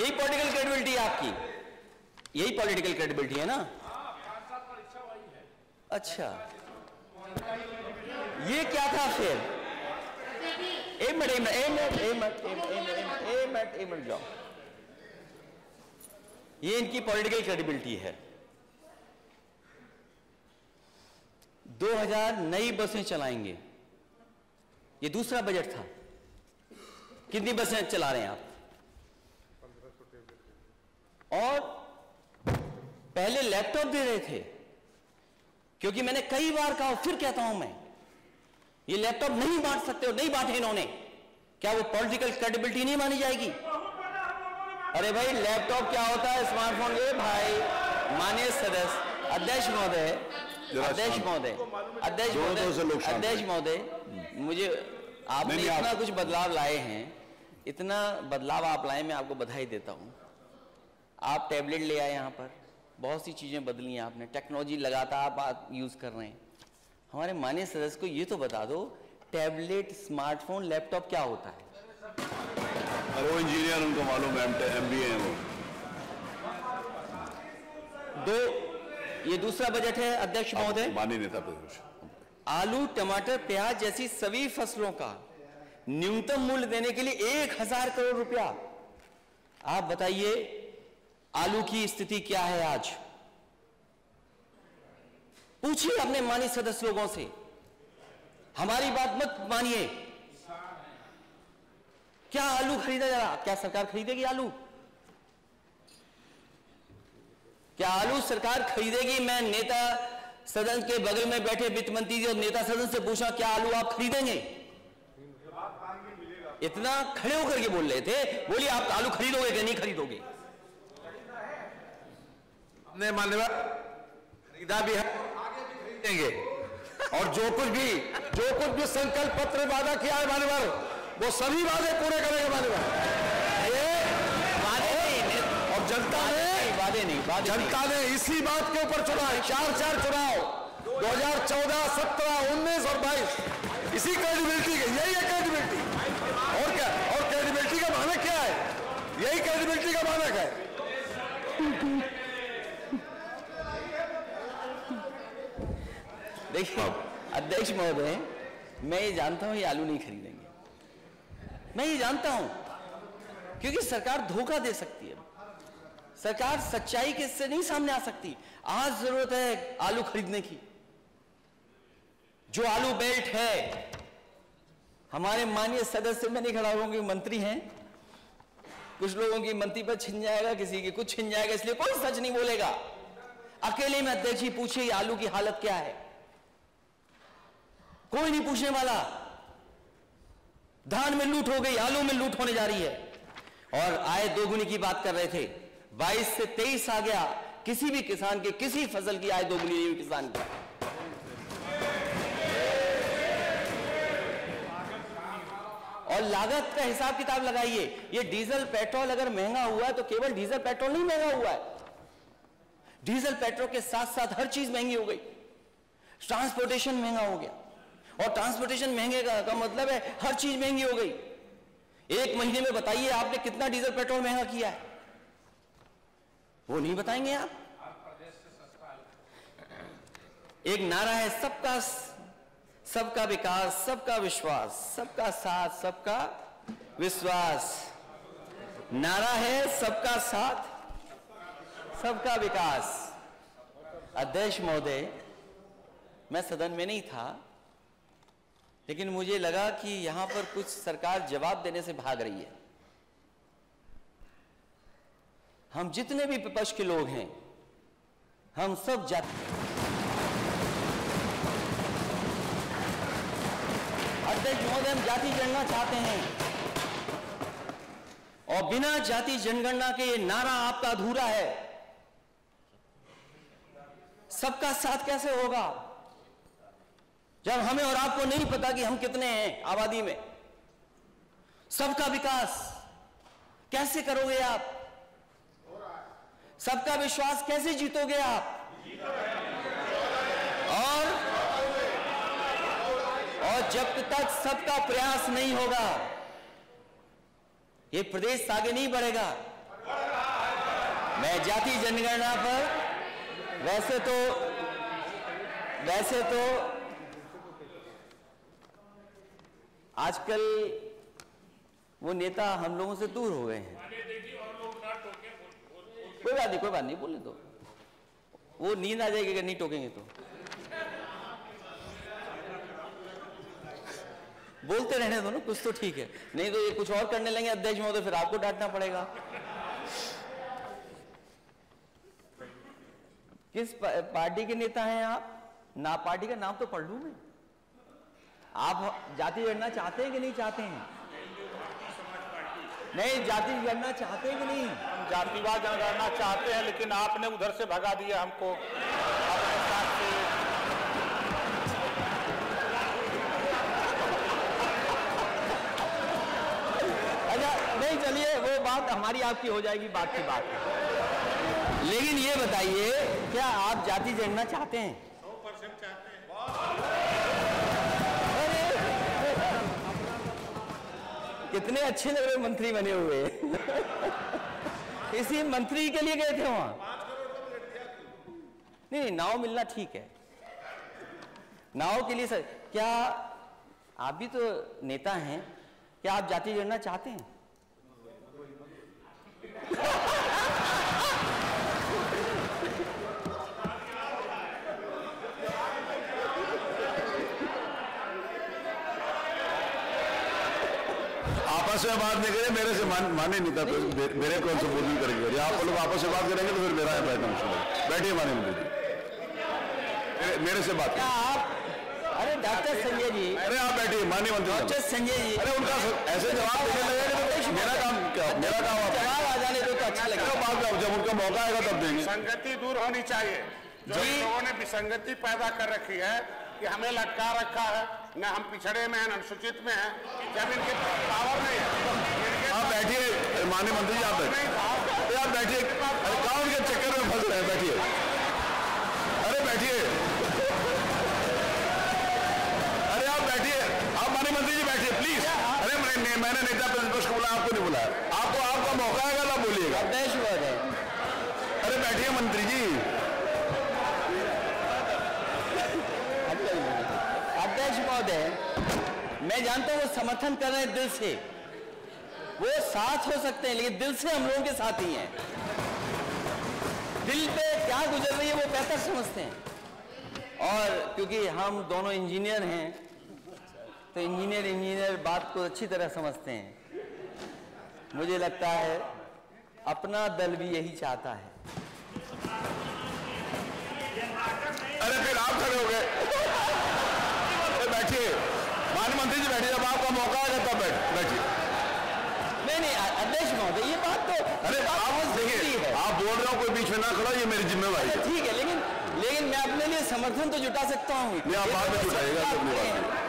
यही पॉलिटिकल क्रेडिबिलिटी है आपकी, यही पॉलिटिकल क्रेडिबिलिटी है ना। अच्छा ये क्या था फिर? एक मिनट जाओ, ये इनकी पॉलिटिकल क्रेडिबिलिटी है। 2000 नई बसें चलाएंगे, ये दूसरा बजट था। कितनी बसें चला रहे हैं आप? और पहले लैपटॉप दे रहे थे, क्योंकि मैंने कई बार कहा, फिर कहता हूं मैं, ये लैपटॉप नहीं बांट सकते, और नहीं बांटे इन्होंने। क्या वो पॉलिटिकल क्रेडिबिलिटी नहीं मानी जाएगी? अरे भाई लैपटॉप क्या होता है, स्मार्टफोन। ये भाई माननीय सदस्य, अध्यक्ष महोदय, मुझे आपने इतना कुछ बदलाव लाए हैं, इतना बदलाव आप लाए, मैं आपको बधाई देता हूं। आप टैबलेट ले आए यहाँ पर, बहुत सी चीजें बदली हैं आपने, टेक्नोलॉजी लगातार आप यूज कर रहे हैं। हमारे माननीय सदस्य को ये तो बता दो, टैबलेट, स्मार्टफोन, लैपटॉप क्या होता है? और वो इंजीनियर, उनको मालूम है, MBA है वो। ये दूसरा बजट है अध्यक्ष महोदय। मानी नेता प्रतिपक्ष, आलू, टमाटर, प्याज जैसी सभी फसलों का न्यूनतम मूल्य देने के लिए 1000 करोड़ रुपया। आप बताइए आलू की स्थिति क्या है आज? पूछिए अपने माननीय सदस्य लोगों से, हमारी बात मत मानिए। क्या आलू खरीदा जा रहा? क्या सरकार खरीदेगी आलू? क्या आलू सरकार खरीदेगी? मैं नेता सदन के बगल में बैठे वित्त मंत्री जी और नेता सदन से पूछा, क्या आलू आप खरीदेंगे? इतना खड़े होकर के बोल रहे थे, बोलिए आप आलू खरीदोगे कि नहीं खरीदोगे? हमने मान्यवर खरीदा भी है, आगे भी खरीदेंगे, और जो कुछ भी संकल्प पत्र वादा किया है मान्यवर, वो सभी वादे पूरे करेंगे मान्यवर। ये वादे नहीं, और जनता ने इसी बात के ऊपर चुना है, 4 चुनाव 2014, 17, 19 और 22, इसी क्रेडिबिलिटी के, यही है क्रेडिबिलिटी। और क्या? और क्रेडिबिलिटी का मानक क्या है? यही क्रेडिबिलिटी का मानक है। देखिए अध्यक्ष महोदय, मैं ये जानता हूं ये आलू नहीं खरीदेंगे, मैं ये जानता हूं, क्योंकि सरकार धोखा दे सकती है, सरकार सच्चाई के से नहीं सामने आ सकती। आज जरूरत है आलू खरीदने की। जो आलू बेल्ट है, हमारे माननीय सदस्य, मैं नहीं खड़ा होंगे, मंत्री हैं, कुछ लोगों की मंत्री पर छिन जाएगा, किसी की कुछ छिन जाएगा, इसलिए कोई सच नहीं बोलेगा। अकेले में अध्यक्ष जी पूछिए आलू की हालत क्या है, कोई नहीं पूछने वाला। धान में लूट हो गई, आलू में लूट होने जा रही है। और आय दोगुनी की बात कर रहे थे, 22 से 23 आ गया, किसी भी किसान के किसी फसल की आय दोगुनी नहीं हुई किसान की। और लागत का हिसाब किताब लगाइए, ये डीजल पेट्रोल अगर महंगा हुआ है तो केवल डीजल पेट्रोल नहीं महंगा हुआ है, डीजल पेट्रोल के साथ साथ हर चीज महंगी हो गई, ट्रांसपोर्टेशन महंगा हो गया। और ट्रांसपोर्टेशन महंगे का मतलब है हर चीज महंगी हो गई। एक महीने में बताइए आपने कितना डीजल पेट्रोल महंगा किया है, वो नहीं बताएंगे आप। एक नारा है सबका विकास, सबका विश्वास, सबका साथ, सबका विश्वास। नारा है सबका साथ, सबका विकास। अध्यक्ष महोदय, मैं सदन में नहीं था, लेकिन मुझे लगा कि यहां पर कुछ सरकार जवाब देने से भाग रही है। हम जितने भी विपक्ष के लोग हैं, हम सब अध्यक्ष महोदय, हम जाति जनगणना चाहते हैं, और बिना जाति जनगणना के ये नारा आपका अधूरा है। सबका साथ कैसे होगा जब हमें और आपको नहीं पता कि हम कितने हैं आबादी में? सबका विकास कैसे करोगे आप? सबका विश्वास कैसे जीतोगे आप? और जब तक सबका प्रयास नहीं होगा ये प्रदेश आगे नहीं बढ़ेगा। मैं जाति जनगणना पर वैसे तो आजकल वो नेता हम लोगों से दूर हो गए हैं। कोई बात नहीं बोले तो वो नींद आ जाएगी अगर नहीं टोकेंगे तो। बोलते रहने दो ना, कुछ तो ठीक है, नहीं तो ये कुछ और करने लगे अध्यक्ष महोदय, फिर आपको डांटना पड़ेगा। किस पार्टी के नेता हैं आप? ना पार्टी का नाम तो पढ़ लूं मैं। आप जाति जनगणना चाहते हैं कि नहीं चाहते हैं? नहीं, जाति जनगणना चाहते हैं कि नहीं? हम जातिवाद जनगणना चाहते हैं, लेकिन आपने उधर से भगा दिया हमको अपने साथ से। अच्छा नहीं, चलिए वो बात हमारी आपकी हो जाएगी, बात की बात है। लेकिन ये बताइए, क्या आप जाति जनगणना चाहते हैं? 100% चाहते हैं। कितने अच्छे लग रहे मंत्री बने हुए। इसी मंत्री के लिए गए थे वहां। नहीं, नाव मिलना ठीक है, नाव के लिए सर। क्या आप भी तो नेता हैं, क्या आप जाति जनगणना चाहते हैं? आपस में बात नहीं करें, मेरे से माने नहीं था, मेरे कौन से बोलने करेंगे? आप लोग आपस में बात करेंगे तो फिर मेरा बैठना मुश्किल है। बैठिए माने मंत्री जी, मेरे से बात। क्या आप? अरे डॉक्टर संजय जी, अरे आप बैठिए माननीय मंत्री। डॉक्टर संजय जी, अरे उनका ऐसे जवाब देने लगेगा तो मेरा काम क्या? मेरा काम जवाब आ जाने दो तो अच्छा लगेगा। जब उनका मौका आएगा तब देंगे। संगति दूर होनी चाहिए। जो इन लोगों ने विसंगति पैदा कर रखी है कि हमें लटका रखा है, न हम पिछड़े में हैं, न अनुसूचित में हैं, जब इनके पावर नहीं है। आप बैठिए माननीय मंत्री जी, आप बैठिए, आप बैठिए। अरे कौन के चक्कर में फंस रहे हैं? बैठिए, अरे बैठिए, अरे आप बैठिए, आप माननीय मंत्री जी बैठिए प्लीज। अरे मैंने नेता प्रतिपक्ष को बुलाया, आपको नहीं बुलाया। आपका मौका आएगा ना बोलिएगा। अध्यक्ष महोदय, अरे बैठिए मंत्री जी। अध्यक्ष महोदय, मैं जानता हूं वो समर्थन कर रहे हैं दिल से, वो साथ हो सकते हैं, लेकिन दिल से हम लोगों के साथ ही हैं। दिल पे क्या गुजर रही है वो बेहतर समझते हैं। और क्योंकि हम दोनों इंजीनियर हैं तो इंजीनियर बात को अच्छी तरह समझते हैं। मुझे लगता है अपना दल भी यही चाहता है। अरे फिर आप खड़े हो गए। बैठिए माननीय मंत्री जी, बैठिए, जब आपका मौका आएगा तब बैठिए। नहीं अध्यक्ष महोदय, ये बात तो अरे आप देखिए, आप बोल रहे हो, कोई बीच में ना खड़ा, ये मेरी जिम्मेवारी है। ठीक है, लेकिन मैं अपने लिए समर्थन तो जुटा सकता हूँ। नहीं, आप बाद में जुटाइएगा तो अपनी बात।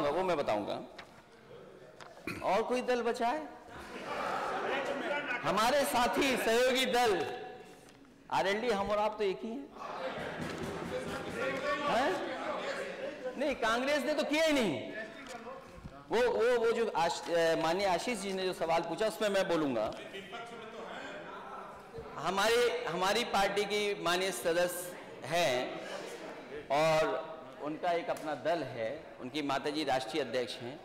वो मैं बताऊंगा। और कोई दल बचा है? हमारे साथी सहयोगी दल आरएलडी, हम और आप तो एक ही हैं। नहीं, कांग्रेस ने तो किया ही नहीं। वो जो माननीय आशीष जी ने जो सवाल पूछा उसमें मैं बोलूंगा। हमारी पार्टी की माननीय सदस्य हैं और उनका एक अपना दल है, उनकी माताजी राष्ट्रीय अध्यक्ष हैं।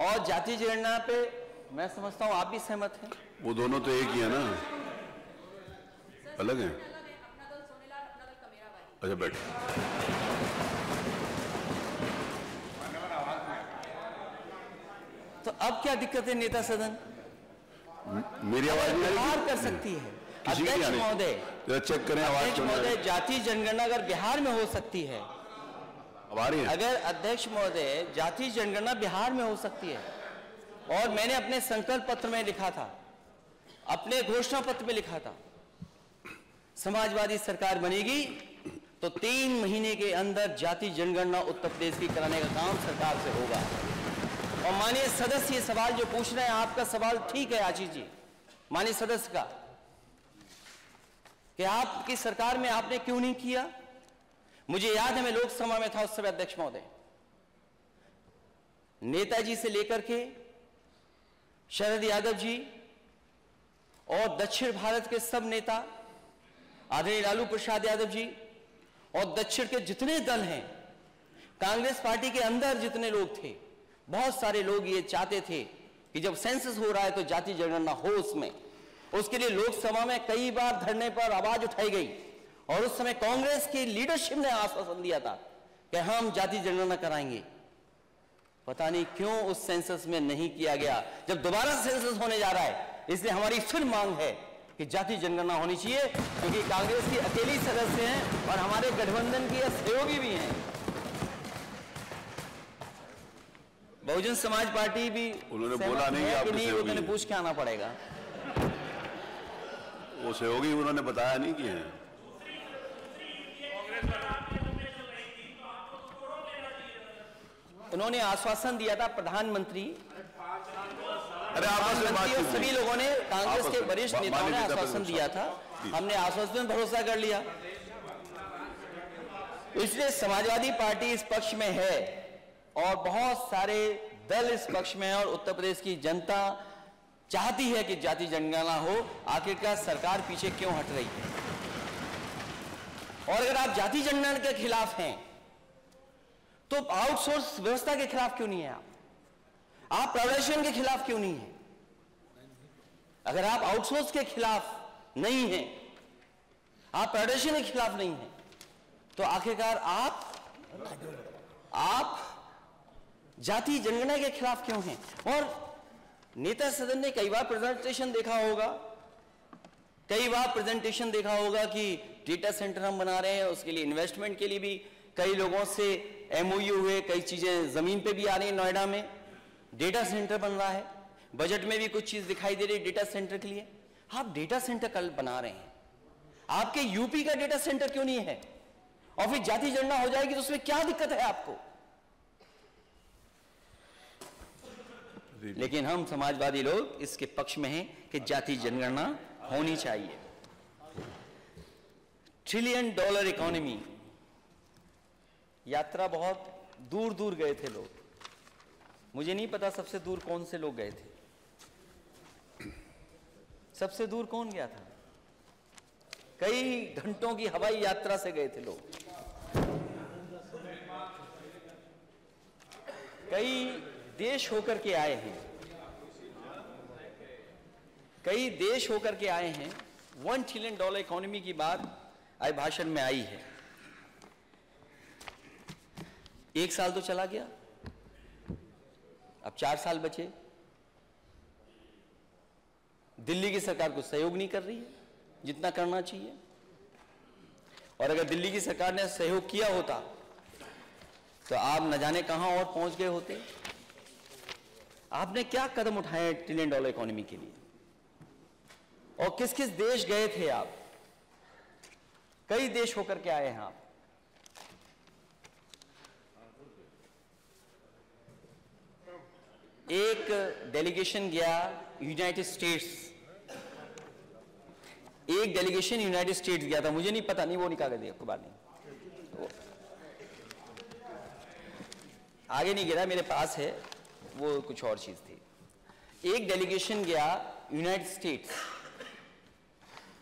और जाति जनगणना पे मैं समझता हूँ आप भी सहमत हैं। वो दोनों तो एक ही है ना, अलग है। अच्छा बैठ। तो अब क्या दिक्कत है नेता सदन? मेरी आवाज व्यवहार कर सकती है। किसी की अध्यक्ष नहीं महोदय, जरा चेक करें आवाज अध्यक्ष क्यों नहीं आ महोदय, रही? जाति जनगणना अगर बिहार में हो सकती है, अब आ रही है? अगर अध्यक्ष महोदय जाति जनगणना बिहार में हो सकती है, और मैंने अपने संकल्प पत्र में लिखा था, अपने घोषणा पत्र में लिखा था, समाजवादी सरकार बनेगी तो 3 महीने के अंदर जाति जनगणना उत्तर प्रदेश की कराने का काम सरकार से होगा। और माननीय सदस्य, ये सवाल जो पूछ रहे हैं, आपका सवाल ठीक है आशीष जी, माननीय सदस्य का, कि आपकी सरकार में आपने क्यों नहीं किया। मुझे याद है, मैं लोकसभा में था उस समय अध्यक्ष महोदय, नेताजी से लेकर के शरद यादव जी और दक्षिण भारत के सब नेता, आदरणीय लालू प्रसाद यादव जी, और दक्षिण के जितने दल हैं, कांग्रेस पार्टी के अंदर जितने लोग थे, बहुत सारे लोग ये चाहते थे कि जब सेंसस हो रहा है तो जाति जनगणना हो उसमें। उसके लिए लोकसभा में कई बार धरने पर आवाज उठाई गई, और उस समय कांग्रेस की लीडरशिप ने आश्वासन दिया था कि हम जाति जनगणना कराएंगे। पता नहीं क्यों उस सेंसस में नहीं किया गया। जब दोबारा सेंसस होने जा रहा है, इसलिए हमारी फिर मांग है कि जाति जनगणना होनी चाहिए, क्योंकि कांग्रेस की अकेली सदस्य हैं और हमारे गठबंधन की सहयोगी भी हैं। बहुजन समाज पार्टी भी उन्होंने बोला नहीं कि आप नहीं, वो तो पूछ के आना पड़ेगा। वो सहयोगी उन्होंने बताया नहीं कि हैं। उन्होंने आश्वासन दिया था प्रधानमंत्री, अरे आपस में बात और सभी लोगों ने, कांग्रेस के वरिष्ठ नेताओं ने माननीय आश्वासन दिया था, हमने आश्वासन पर भरोसा कर लिया। इसलिए समाजवादी पार्टी इस पक्ष में है और बहुत सारे दल इस पक्ष में है, और उत्तर प्रदेश की जनता चाहती है कि जाति जनगणना हो। आखिरकार सरकार पीछे क्यों हट रही है? और अगर आप जाति जनगणना के खिलाफ हैं तो आउटसोर्स व्यवस्था के खिलाफ क्यों नहीं है? आप प्राइवेटाइजेशन के खिलाफ क्यों नहीं है? अगर आप आउटसोर्स के खिलाफ नहीं हैं, आप प्राइवेटाइजेशन के खिलाफ नहीं हैं, तो आखिरकार आप जाति जनगणना के खिलाफ क्यों हैं? और नेता सदन ने कई बार प्रेजेंटेशन देखा होगा कि डेटा सेंटर हम बना रहे हैं, उसके लिए इन्वेस्टमेंट के लिए भी कई लोगों से एमओयू हुए, कई चीजें जमीन पे भी आ रही है। नोएडा में डेटा सेंटर बन रहा है, बजट में भी कुछ चीज दिखाई दे रही है डेटा सेंटर के लिए। आप डेटा सेंटर कल बना रहे हैं, आपके यूपी का डेटा सेंटर क्यों नहीं है? और फिर जाति जनगणना हो जाएगी तो उसमें क्या दिक्कत है आपको? लेकिन हम समाजवादी लोग इसके पक्ष में हैं कि जाति जनगणना होनी चाहिए। $1 ट्रिलियन इकोनॉमी, यात्रा बहुत दूर दूर गए थे लोग, मुझे नहीं पता सबसे दूर कौन से लोग गए थे। सबसे दूर कौन गया था? कई घंटों की हवाई यात्रा से गए थे लोग, कई देश होकर के आए हैं, कई देश होकर के आए हैं। $1 ट्रिलियन इकोनॉमी की बात आज भाषण में आई है। 1 साल तो चला गया, अब 4 साल बचे। दिल्ली की सरकार को सहयोग नहीं कर रही है जितना करना चाहिए, और अगर दिल्ली की सरकार ने सहयोग किया होता तो आप न जाने कहां और पहुंच गए होते। आपने क्या कदम उठाए $1 ट्रिलियन इकोनॉमी के लिए, और किस किस देश गए थे आप? कई देश होकर के आए हैं आप। एक डेलीगेशन गया यूनाइटेड स्टेट्स, एक डेलीगेशन यूनाइटेड स्टेट्स गया था, मुझे नहीं पता, नहीं वो नहीं कागज आपको बात नहीं, आगे नहीं गिरा, मेरे पास है, वो कुछ और चीज थी। एक डेलीगेशन गया यूनाइटेड स्टेट्स,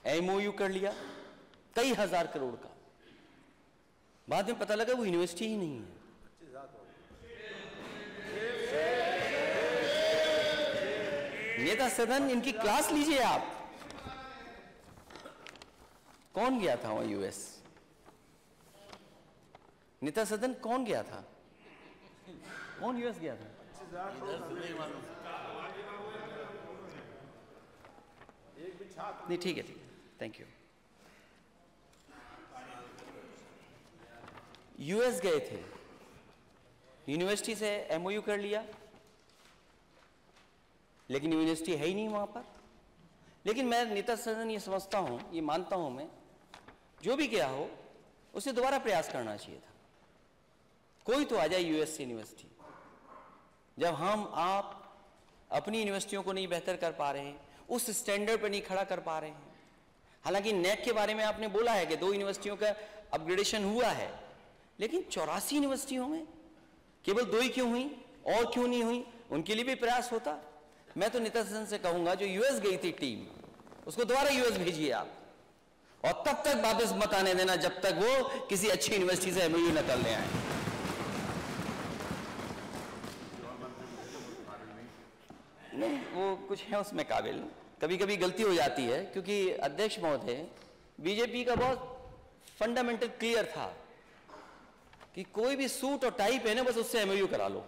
एमओयू कर लिया कई हजार करोड़ का, बाद में पता लगा वो यूनिवर्सिटी ही नहीं है। नेता सदन, इनकी क्लास लीजिए आप। कौन गया था वहां यूएस? नेता सदन कौन गया था? कौन यूएस गया था? नहीं, ठीक है, ठीक है, थैंक यू। यूएस गए थे, यूनिवर्सिटी से एमओयू कर लिया, लेकिन यूनिवर्सिटी है ही नहीं वहां पर। लेकिन मैं नेता सदन ये समझता हूं, ये मानता हूं मैं, जो भी किया हो उसे दोबारा प्रयास करना चाहिए था। कोई तो आ जाए यूएस से यूनिवर्सिटी। जब हम आप अपनी यूनिवर्सिटियों को नहीं बेहतर कर पा रहे हैं, उस स्टैंडर्ड पर नहीं खड़ा कर पा रहे हैं। हालांकि नेक के बारे में आपने बोला है कि 2 यूनिवर्सिटियों का अपग्रेडेशन हुआ है, लेकिन 84 यूनिवर्सिटियों में केवल 2 ही क्यों हुई, और क्यों नहीं हुई? उनके लिए भी प्रयास होता। मैं तो नेता सदन से कहूंगा, जो यूएस गई थी टीम, उसको दोबारा यूएस भेजिए आप, और तब तक वापस मत आने देना जब तक वो किसी अच्छी यूनिवर्सिटी से एमओयू न कर ले आए। नहीं, वो कुछ है उसमें काबिल, कभी कभी गलती हो जाती है, क्योंकि अध्यक्ष महोदय, बीजेपी का बहुत फंडामेंटल क्लियर था कि कोई भी सूट और टाई पहने, बस उससे एमओयू करा लो।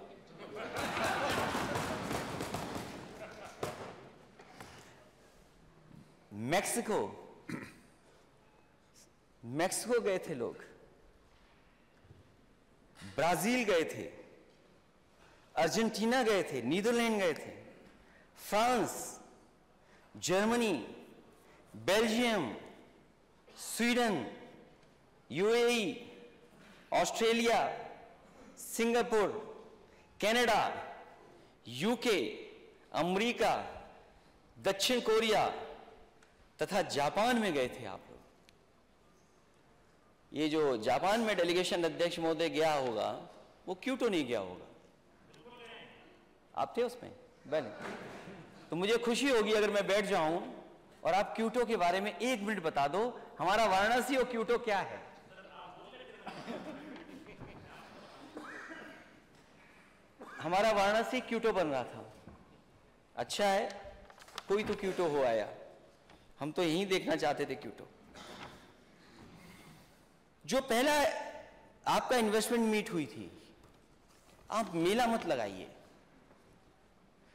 मैक्सिको गए थे लोग, ब्राजील गए थे, अर्जेंटीना गए थे, नीदरलैंड गए थे, France, Germany, Belgium, Sweden, UAE, Australia, Singapore, Canada, UK, America, दक्षिण कोरिया तथा जापान में गए थे आप लोग। ये जो जापान में डेलीगेशन अध्यक्ष महोदय गया होगा, वो क्योटो नहीं गया होगा। आप थे उसमें? बन तो मुझे खुशी होगी अगर मैं बैठ जाऊं और आप क्योटो के बारे में 1 मिनट बता दो, हमारा वाराणसी और क्योटो क्या है। हमारा वाराणसी क्योटो बन रहा था। अच्छा है, कोई तो क्योटो हो आया, हम तो यही देखना चाहते थे क्योटो। जो पहला आपका इन्वेस्टमेंट मीट हुई थी, आप मेला मत लगाइए।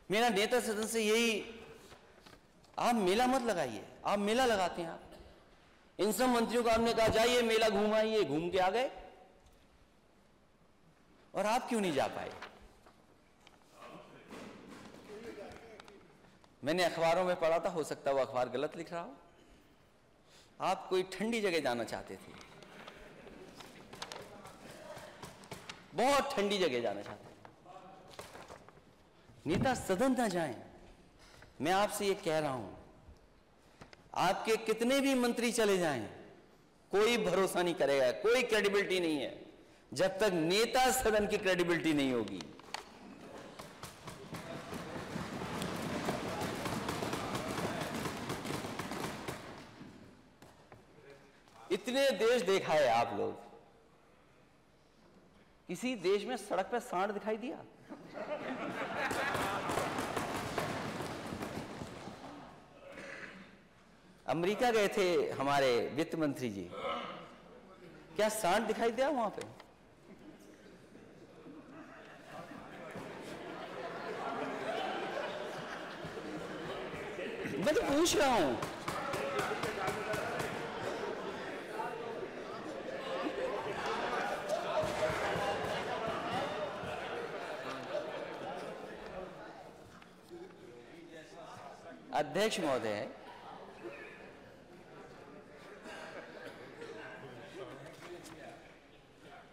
मेरा नेता सदन से यही, आप मेला मत लगाइए। आप मेला लगाते हैं। आप इन सब मंत्रियों को आपने कहा जाइए मेला घुमाइए, घूम के आ गए, और आप क्यों नहीं जा पाए? मैंने अखबारों में पढ़ा था, हो सकता है वो अखबार गलत लिख रहा हो, आप कोई ठंडी जगह जाना चाहते थे, बहुत ठंडी जगह जाना चाहते थे। नेता सदन ना जाएं। मैं आपसे ये कह रहा हूं, आपके कितने भी मंत्री चले जाएं, कोई भरोसा नहीं करेगा, कोई क्रेडिबिलिटी नहीं है जब तक नेता सदन की क्रेडिबिलिटी नहीं होगी। इतने देश देखा है आप लोग, किसी देश में सड़क पे सांड दिखाई दिया? अमेरिका गए थे हमारे वित्त मंत्री जी, क्या सांड दिखाई दिया वहां पे? मैं तो पूछ रहा हूं। अध्यक्ष महोदय,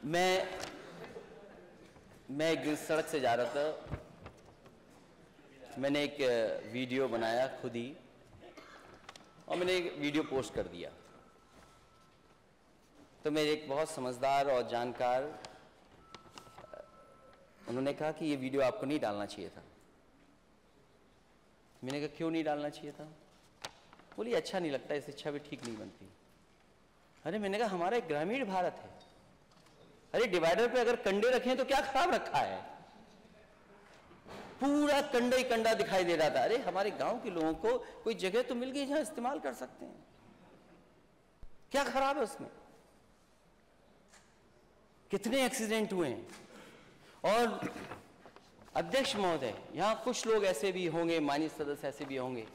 मैं एक दिन सड़क से जा रहा था, मैंने एक वीडियो बनाया खुद ही, और मैंने एक वीडियो पोस्ट कर दिया। तो मेरे एक बहुत समझदार और जानकार, उन्होंने कहा कि ये वीडियो आपको नहीं डालना चाहिए था। मैंने कहा क्यों नहीं डालना चाहिए था? बोली अच्छा नहीं लगता, इस इच्छा भी ठीक नहीं बनती। अरे मैंने कहा हमारा एक ग्रामीण भारत है, अरे डिवाइडर पे अगर कंडे रखे हैं तो क्या खराब रखा है? पूरा कंडा ही कंडा दिखाई दे रहा था। अरे हमारे गांव के लोगों को कोई जगह तो मिल गई जहां इस्तेमाल कर सकते हैं, क्या खराब है उसमें? कितने एक्सीडेंट हुए हैं। और अध्यक्ष महोदय, यहां कुछ लोग ऐसे भी होंगे, माननीय सदस्य ऐसे भी होंगे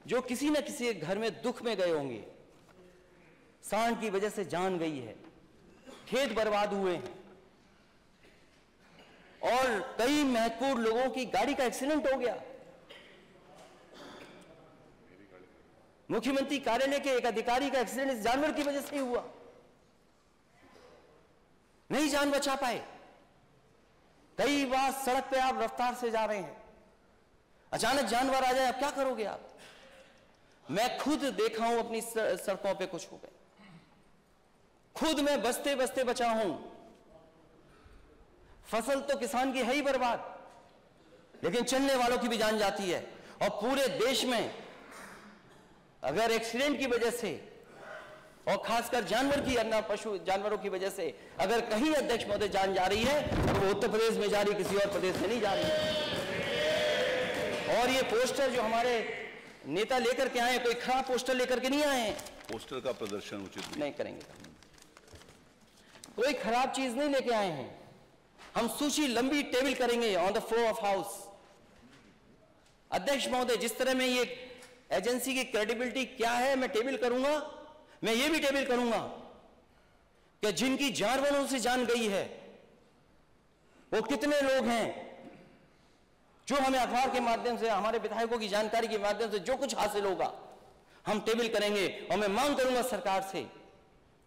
जो किसी न किसी घर में दुख में गए होंगे, सांड की वजह से जान गई है, खेत बर्बाद हुए हैं और कई महत्वपूर्ण लोगों की गाड़ी का एक्सीडेंट हो गया। मुख्यमंत्री कार्यालय के एक अधिकारी का एक्सीडेंट इस जानवर की वजह से ही हुआ, नहीं जान बचा पाए। कई बार सड़क पे आप रफ्तार से जा रहे हैं, अचानक जानवर आ जाए, आप क्या करोगे आप? मैं खुद देखा हूं अपनी सड़कों पे कुछ हो गए, खुद मैं बचते बचते बचा हूं। फसल तो किसान की है ही बर्बाद, लेकिन चलने वालों की भी जान जाती है। और पूरे देश में अगर एक्सीडेंट की वजह से और खासकर जानवर की पशु जानवरों की वजह से अगर कहीं अध्यक्ष महोदय जान जा रही है तो वो उत्तर प्रदेश में जा रही, किसी और प्रदेश में नहीं जा रही है। और ये पोस्टर जो हमारे नेता लेकर के आए हैं, कोई खराब पोस्टर लेकर के नहीं आए हैं। पोस्टर का प्रदर्शन उचित नहीं करेंगे, कोई खराब चीज नहीं लेके आए हैं। हम सूची लंबी टेबल करेंगे on the floor of house. अध्यक्ष महोदय, जिस तरह में ये एजेंसी की क्रेडिबिलिटी क्या है मैं टेबल करूंगा, मैं ये भी टेबल करूंगा कि जिनकी जानवरों से जान गई है वो कितने लोग हैं, जो हमें अखबार के माध्यम से, हमारे विधायकों की जानकारी के माध्यम से जो कुछ हासिल होगा हम टेबल करेंगे। और मैं मांग करूंगा सरकार से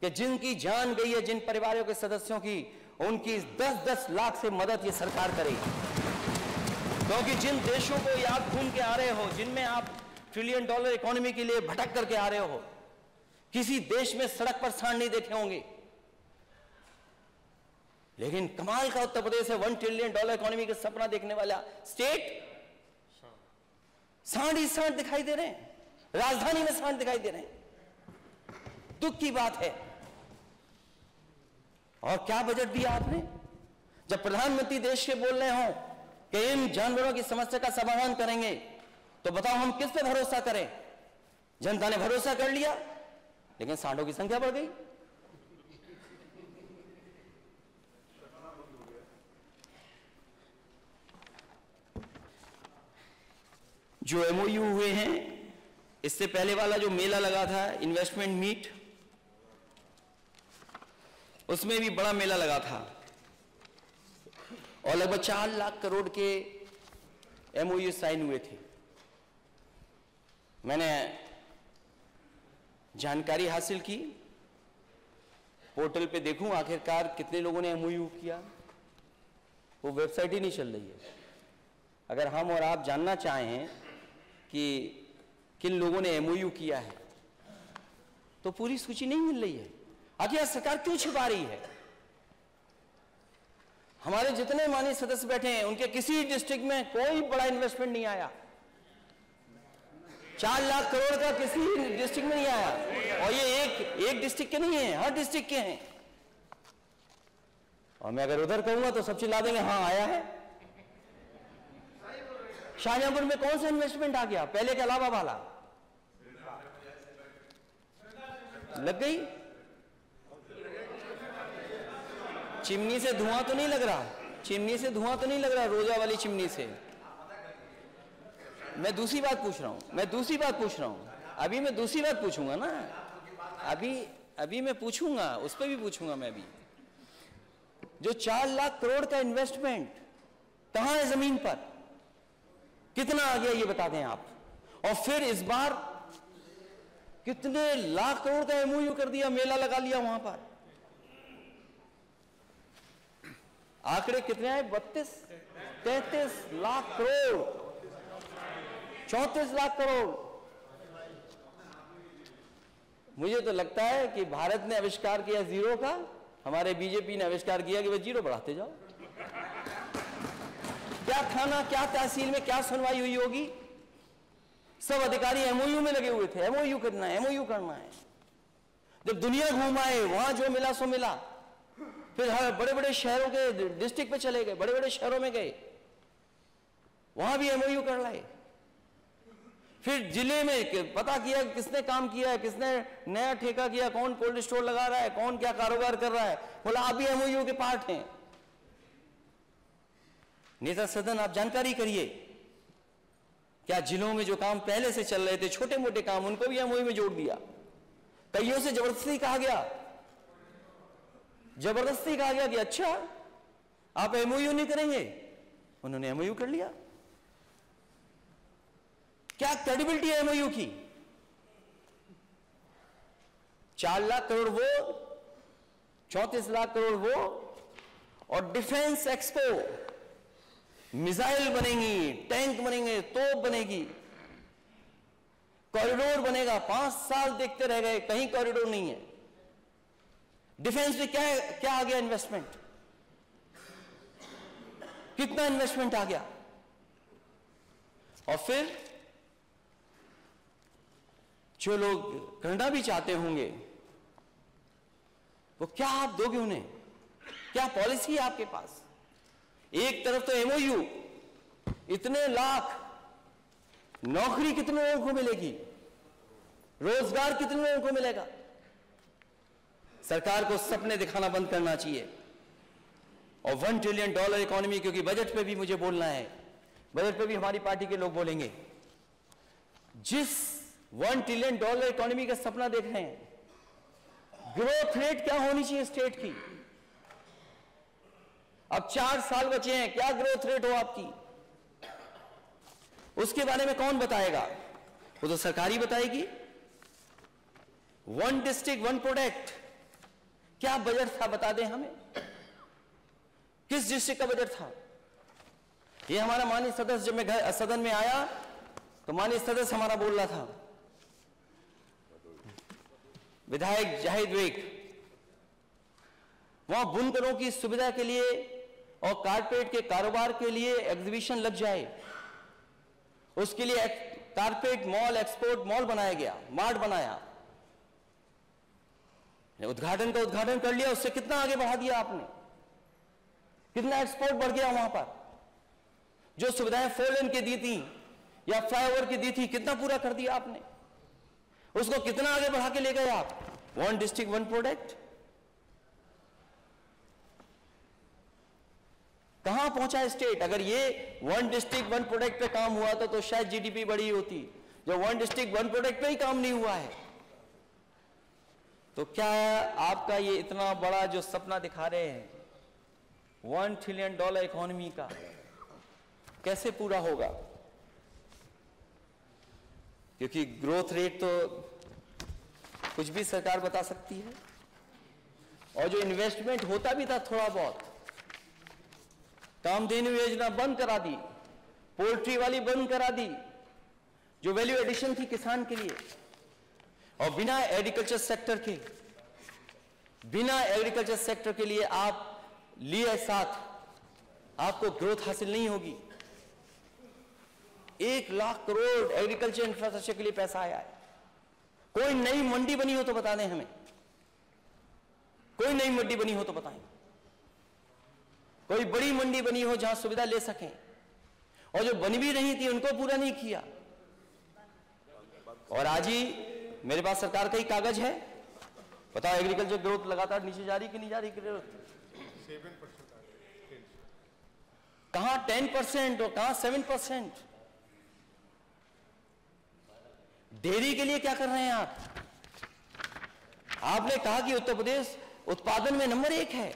कि जिनकी जान गई है, जिन परिवारों के सदस्यों की, उनकी 10-10 लाख से मदद ये सरकार करे। क्योंकि जिन देशों को ये आप घूम के आ रहे हो, जिनमें आप $1 ट्रिलियन इकोनॉमी के लिए भटक करके आ रहे हो, किसी देश में सड़क पर सांड नहीं देखे होंगे, लेकिन कमाल का उत्तर प्रदेश है, $1 ट्रिलियन इकोनॉमी का सपना देखने वाला स्टेट। सांड ही सांड दिखाई दे रहे हैं, राजधानी में सांड दिखाई दे रहे हैं। दुख की बात है। और क्या बजट दिया आपने? जब प्रधानमंत्री देश के बोल रहे हो कि इन जानवरों की समस्या का समाधान करेंगे, तो बताओ हम किस पे भरोसा करें? जनता ने भरोसा कर लिया, लेकिन सांडों की संख्या बढ़ गई। जो एमओयू हुए हैं, इससे पहले वाला जो मेला लगा था इन्वेस्टमेंट मीट, उसमें भी बड़ा मेला लगा था और लगभग 4 लाख करोड़ के एमओयू साइन हुए थे। मैंने जानकारी हासिल की, पोर्टल पे देखूं आखिरकार कितने लोगों ने एमओयू किया, वो वेबसाइट ही नहीं चल रही है। अगर हम और आप जानना चाहें कि किन लोगों ने एमओयू किया है, तो पूरी सूची नहीं मिल रही है। आखिर सरकार क्यों छिपा रही है? हमारे जितने माननीय सदस्य बैठे हैं, उनके किसी डिस्ट्रिक्ट में कोई बड़ा इन्वेस्टमेंट नहीं आया। 4 लाख करोड़ का किसी डिस्ट्रिक्ट में नहीं आया। और ये एक डिस्ट्रिक्ट के नहीं है, हर डिस्ट्रिक्ट के हैं। और मैं अगर उधर कहूंगा तो सब चिल्ला देंगे हाँ आया है। शाहजहांपुर में कौन सा इन्वेस्टमेंट आ गया पहले के अलावा वाला? लग गई। चिमनी से धुआं तो नहीं लग रहा, चिमनी से धुआं तो नहीं लग रहा, रोजा वाली चिमनी से। मैं दूसरी बात पूछ रहा हूं, अभी मैं दूसरी बात पूछूंगा ना, अभी मैं पूछूंगा, उस पर भी पूछूंगा मैं भी। जो 4 लाख करोड़ का इन्वेस्टमेंट कहां है जमीन पर, कितना आ गया ये बता दें आप। और फिर इस बार कितने लाख करोड़ का एमओयू कर दिया, मेला लगा लिया वहां पर। आंकड़े कितने आए? 33 लाख करोड़, 34 लाख करोड़। मुझे तो लगता है कि भारत ने आविष्कार किया जीरो का, हमारे बीजेपी ने आविष्कार किया कि वह जीरो बढ़ाते जाओ। क्या थाना, क्या तहसील में क्या सुनवाई हुई होगी? सब अधिकारी एमओयू में लगे हुए थे, एमओयू करना है, एमओयू करना है। जब दुनिया घूमाए, वहां जो मिला सो मिला। फिर हर बड़े बड़े शहरों के डिस्ट्रिक्ट पे चले गए, बड़े बड़े शहरों में गए, वहां भी एमओयू कर लाए। फिर जिले में पता किया किसने काम किया है, किसने नया ठेका किया, कौन कोल्ड स्टोर लगा रहा है, कौन क्या कारोबार कर रहा है, बोला आप भी एमओयू के पार्ट हैं। नेता सदन आप जानकारी करिए, क्या जिलों में जो काम पहले से चल रहे थे, छोटे मोटे काम, उनको भी एमओयू में जोड़ दिया? कईयों से जबरदस्ती कहा गया कि अच्छा आप एमओयू नहीं करेंगे, उन्होंने एमओयू कर लिया। क्या क्रेडिबिलिटी है एमओयू की? 4 लाख करोड़ वो, 34 लाख करोड़ वो, और डिफेंस एक्सपो, मिसाइल बनेंगी, टैंक बनेंगे, तोप बनेगी, कॉरिडोर बनेगा। 5 साल देखते रह गए, कहीं कॉरिडोर नहीं है। डिफेंस में क्या आ गया इन्वेस्टमेंट? कितना इन्वेस्टमेंट आ गया? और फिर जो लोग करना भी चाहते होंगे, वो क्या आप दोगे उन्हें? क्या पॉलिसी है आपके पास? एक तरफ तो एमओयू, इतने लाख, नौकरी कितने लोगों को मिलेगी, रोजगार कितने लोगों को मिलेगा? सरकार को सपने दिखाना बंद करना चाहिए। और $1 ट्रिलियन इकोनॉमी, क्योंकि बजट पे भी मुझे बोलना है, बजट पे भी हमारी पार्टी के लोग बोलेंगे। जिस $1 ट्रिलियन इकोनॉमी का सपना देख रहे हैं, ग्रोथ रेट क्या होनी चाहिए स्टेट की? अब 4 साल बचे हैं, क्या ग्रोथ रेट हो आपकी? उसके बारे में कौन बताएगा? वो तो सरकार ही बताएगी। 1 डिस्ट्रिक्ट 1 प्रोडक्ट, क्या बजट था बता दें हमें? किस डिस्ट्रिक्ट का बजट था? ये हमारा माननीय सदस्य, जब मैं सदन में आया तो माननीय सदस्य हमारा बोल रहा था, विधायक जाहिद बेग, वहां बुनकरों की सुविधा के लिए और कारपेट के कारोबार के लिए एग्जीबिशन लग जाए, उसके लिए कारपेट मॉल, एक्सपोर्ट मॉल बनाया गया, मार्ट बनाया, उद्घाटन कर लिया। उससे कितना आगे बढ़ा दिया आपने? कितना एक्सपोर्ट बढ़ गया वहां पर? जो सुविधाएं 4 लेन की दी थी या फ्लाईओवर की दी थी, कितना पूरा कर दिया आपने? उसको कितना आगे बढ़ा के ले गए आप? 1 डिस्ट्रिक्ट 1 प्रोडक्ट कहां पहुंचा स्टेट? अगर ये 1 डिस्ट्रिक्ट 1 प्रोडक्ट पे काम हुआ था तो शायद जीडीपी बढ़ी होती। जो 1 डिस्ट्रिक्ट 1 प्रोडक्ट पे ही काम नहीं हुआ है, तो क्या आपका ये इतना बड़ा जो सपना दिखा रहे हैं $1 ट्रिलियन इकोनॉमी का, कैसे पूरा होगा? क्योंकि ग्रोथ रेट तो कुछ भी सरकार बता सकती है, और जो इन्वेस्टमेंट होता भी था थोड़ा बहुत, कामधेनु योजना बंद करा दी, पोल्ट्री वाली बंद करा दी, जो वैल्यू एडिशन थी किसान के लिए। और बिना एग्रीकल्चर सेक्टर के लिए आप लिए साथ, आपको ग्रोथ हासिल नहीं होगी। 1 लाख करोड़ एग्रीकल्चर इंफ्रास्ट्रक्चर के लिए पैसा आया है। कोई नई मंडी बनी हो तो बता दें हमें, कोई नई मंडी बनी हो तो बताएं, कोई बड़ी मंडी बनी हो जहां सुविधा ले सकें। और जो बनी भी नहीं थी उनको पूरा नहीं किया। और आज ही मेरे पास सरकार का ही कागज है, बताओ एग्रीकल्चर ग्रोथ लगातार नीचे जा रही कि नहीं जा रही? कहां 10% और कहां 7%? डेयरी के लिए क्या कर रहे हैं आप? आपने कहा कि उत्तर प्रदेश उत्पादन में नंबर 1 है,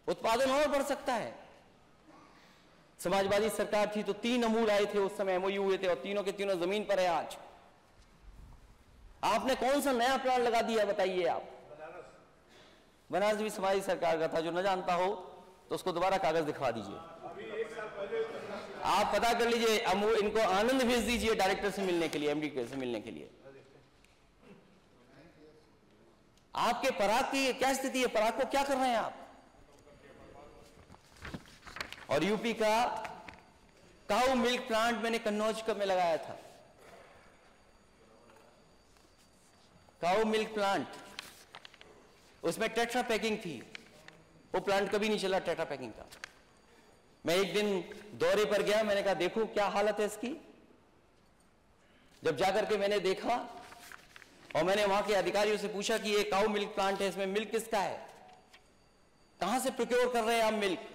उत्पादन और बढ़ सकता है। समाजवादी सरकार थी तो 3 अमूल आए थे, उस समय एमओयू हुए थे, और तीनों के तीनों जमीन पर है आज। आपने कौन सा नया प्लान लगा दिया बताइए आप? बनारस भी समाजवादी सरकार का था। जो न जानता हो तो उसको दोबारा कागज दिखवा दीजिए, आप पता कर लीजिए। इनको आनंद भेज दीजिए डायरेक्टर से मिलने के लिए, एमडी से मिलने के लिए। आपके पराग की क्या स्थिति है? पराग को क्या कर रहे हैं आप? और यूपी का काऊ मिल्क प्लांट मैंने कन्नौज में लगाया था। काऊ मिल्क प्लांट, उसमें टेट्रा पैकिंग थी, वो प्लांट कभी नहीं चला टेट्रा पैकिंग का। मैं एक दिन दौरे पर गया, मैंने कहा देखो क्या हालत है इसकी। जब जाकर के मैंने देखा और मैंने वहां के अधिकारियों से पूछा कि ये काऊ मिल्क प्लांट है, इसमें मिल्क किसका है, कहां से प्रोक्योर कर रहे हैं आप मिल्क,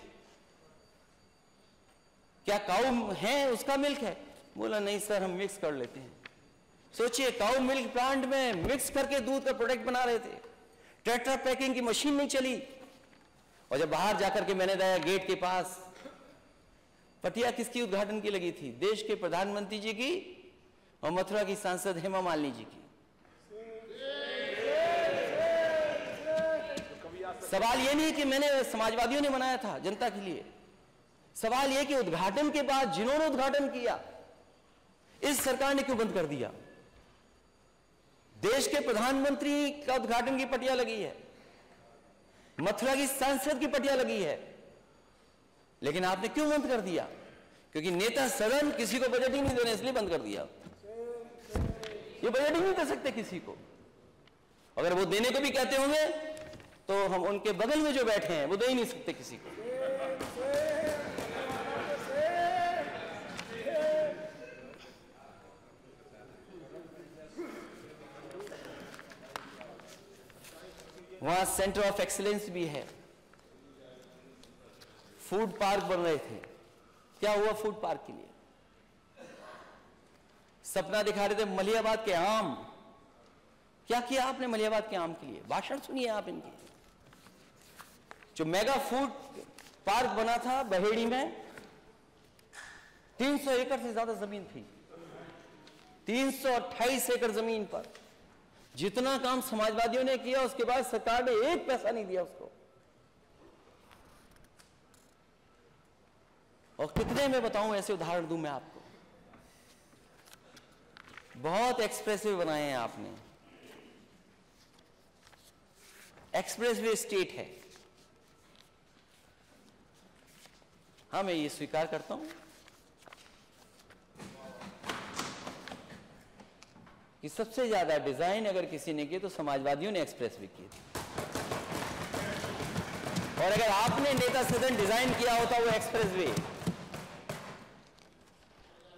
क्या काऊ है उसका मिल्क है? बोला नहीं सर, हम मिक्स कर लेते हैं। सोचिए, काउ मिल्क प्लांट में मिक्स करके दूध का प्रोडक्ट बना रहे थे, टेट्रा पैकिंग की मशीन नहीं चली। और जब बाहर जाकर के मैंने देखा गेट के पास पटिया किसकी उद्घाटन की लगी थी? देश के प्रधानमंत्री जी की और मथुरा की सांसद हेमा मालिनी जी की। सवाल ये नहीं कि मैंने समाजवादियों ने बनाया था जनता के लिए, सवाल यह कि उद्घाटन के बाद जिन्होंने उद्घाटन किया, इस सरकार ने क्यों बंद कर दिया? देश के प्रधानमंत्री का उद्घाटन की पटिया लगी है, मथुरा की सांसद की पटिया लगी है, लेकिन आपने क्यों बंद कर दिया? क्योंकि नेता सदन किसी को बजट ही नहीं देने, इसलिए बंद कर दिया। ये बजट ही नहीं दे सकते किसी को। अगर वो देने को भी कहते होंगे तो हम उनके बगल में जो बैठे हैं वो दे ही नहीं सकते किसी को। वहां सेंटर ऑफ एक्सीलेंस भी है, फूड पार्क बन रहे थे। क्या हुआ फूड पार्क के लिए? सपना दिखा रहे थे मलियाबाद के आम। क्या किया आपने मलियाबाद के आम के लिए? भाषण सुनिए आप इनके। जो मेगा फूड पार्क बना था बहेड़ी में, 300 एकड़ से ज्यादा जमीन थी, 328 एकड़ जमीन पर जितना काम समाजवादियों ने किया, उसके बाद सरकार ने एक पैसा नहीं दिया उसको। और कितने में बताऊं, ऐसे उदाहरण दूं मैं आपको। बहुत एक्सप्रेसवे बनाए हैं आपने, एक्सप्रेसवे स्टेट है। हाँ, मैं ये स्वीकार करता हूं कि सबसे ज्यादा डिजाइन अगर किसी ने किए तो समाजवादियों ने एक्सप्रेसवे किए थे। और अगर आपने नेता सदन डिजाइन किया होता वो एक्सप्रेसवे,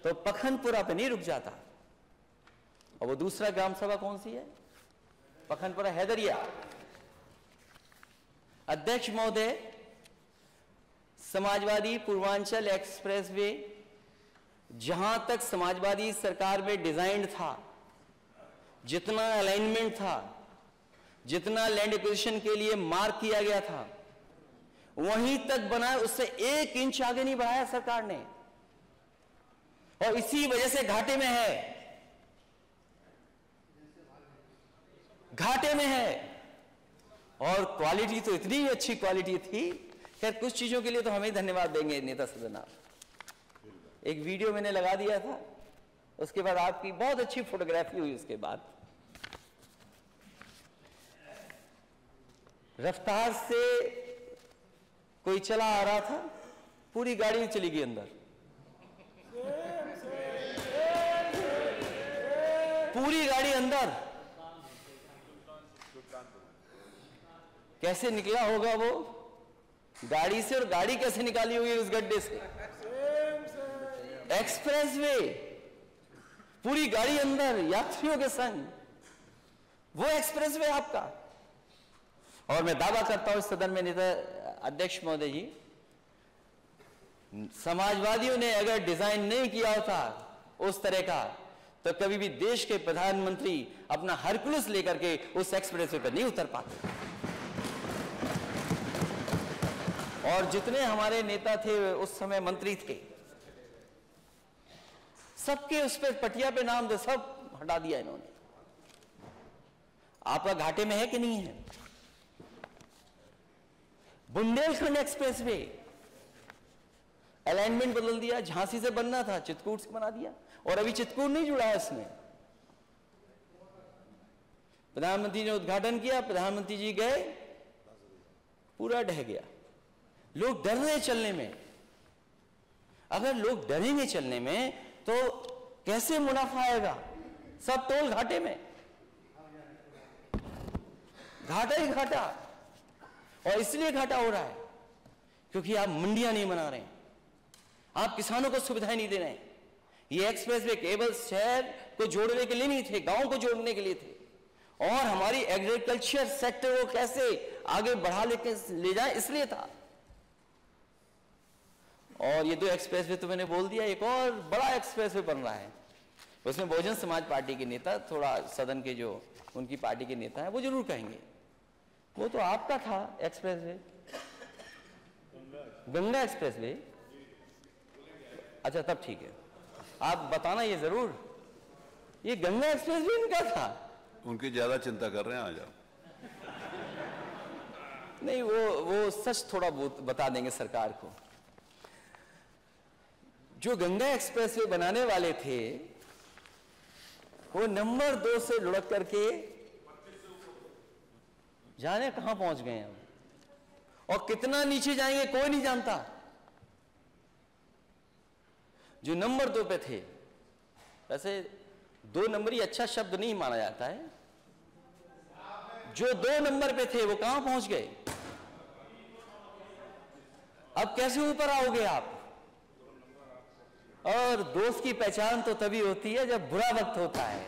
तो पखनपुरा पे नहीं रुक जाता। और वो दूसरा ग्राम सभा कौन सी है? पखनपुरा हैदरिया। अध्यक्ष महोदय, समाजवादी पूर्वांचल एक्सप्रेसवे जहां तक समाजवादी सरकार में डिजाइन था, जितना अलाइनमेंट था, जितना लैंड एक्विजिशन के लिए मार्क किया गया था, वहीं तक बना, उससे 1 इंच आगे नहीं बढ़ाया सरकार ने। और इसी वजह से घाटे में है, घाटे में है। और क्वालिटी तो इतनी अच्छी क्वालिटी थी, खैर कुछ चीजों के लिए तो हमें धन्यवाद देंगे नेता सदन आप। एक वीडियो मैंने लगा दिया था, उसके बाद आपकी बहुत अच्छी फोटोग्राफी हुई। उसके बाद रफ्तार से कोई चला आ रहा था, पूरी गाड़ी चली गई अंदर, पूरी गाड़ी अंदर। कैसे निकला होगा वो गाड़ी से, और गाड़ी कैसे निकाली हुई उस गड्ढे से? एक्सप्रेसवे, पूरी गाड़ी अंदर यात्रियों के संग, वो एक्सप्रेसवे आपका। और मैं दावा करता हूं इस सदन में नेता अध्यक्ष महोदय जी, समाजवादियों ने अगर डिजाइन नहीं किया होता उस तरह का, तो कभी भी देश के प्रधानमंत्री अपना हरकुलस लेकर के उस एक्सप्रेसवे पर नहीं उतर पाते। और जितने हमारे नेता थे उस समय, मंत्री थे, सबके उस पर पटिया पे नाम दे, सब हटा दिया इन्होंने। आपका घाटे में है कि नहीं है? बुंदेलखंड एक्सप्रेसवे अलाइनमेंट बदल दिया, झांसी से बनना था चित्रकूट से बना दिया, और अभी चित्रकूट नहीं जुड़ा है इसमें। प्रधानमंत्री ने उद्घाटन किया, प्रधानमंत्री जी गए, पूरा ढह गया। लोग डर रहे चलने में। अगर लोग डरेंगे चलने में तो कैसे मुनाफा आएगा? सब टोल घाटे में, घाटा ही घाटा। और इसलिए घाटा हो रहा है क्योंकि आप मंडियां नहीं बना रहे हैं, आप किसानों को सुविधाएं नहीं दे रहे हैं। ये एक्सप्रेसवे केवल शहर को जोड़ने के लिए नहीं थे, गांव को जोड़ने के लिए थे। और हमारी एग्रीकल्चर सेक्टर को कैसे आगे बढ़ा ले जाए, इसलिए था। और ये 2 एक्सप्रेसवे तो मैंने बोल दिया, एक और बड़ा एक्सप्रेसवे बन रहा है, उसमें बहुजन समाज पार्टी के नेता, थोड़ा सदन के जो उनकी पार्टी के नेता हैं वो जरूर कहेंगे वो तो आपका था एक्सप्रेसवे, गंगा एक्सप्रेसवे। अच्छा तब ठीक है, आप बताना ये जरूर, ये गंगा एक्सप्रेसवे इनका था। उनकी ज्यादा चिंता कर रहे हैं आज आप। नहीं, वो सच थोड़ा बहुत बता देंगे सरकार को। जो गंगा एक्सप्रेसवे बनाने वाले थे वो नंबर 2 से लुढ़क करके जाने कहां पहुंच गए हैं, और कितना नीचे जाएंगे कोई नहीं जानता। जो नंबर 2 पे थे, वैसे 2 नंबर अच्छा शब्द नहीं माना जाता है, जो 2 नंबर पे थे वो कहां पहुंच गए। अब कैसे ऊपर आओगे आप। और दोस्त की पहचान तो तभी होती है जब बुरा वक्त होता है।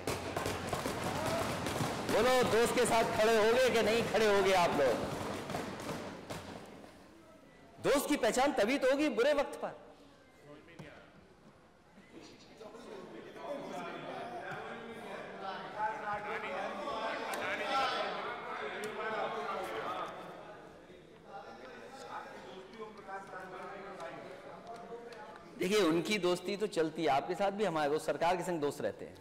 बोलो, दोस्त के साथ खड़े होगे कि नहीं खड़े होगे आप लोग। दोस्त की पहचान तभी तो होगी बुरे वक्त पर। देखिए, उनकी दोस्ती तो चलती है, आपके साथ भी हमारे, वो सरकार के संग दोस्त रहते हैं।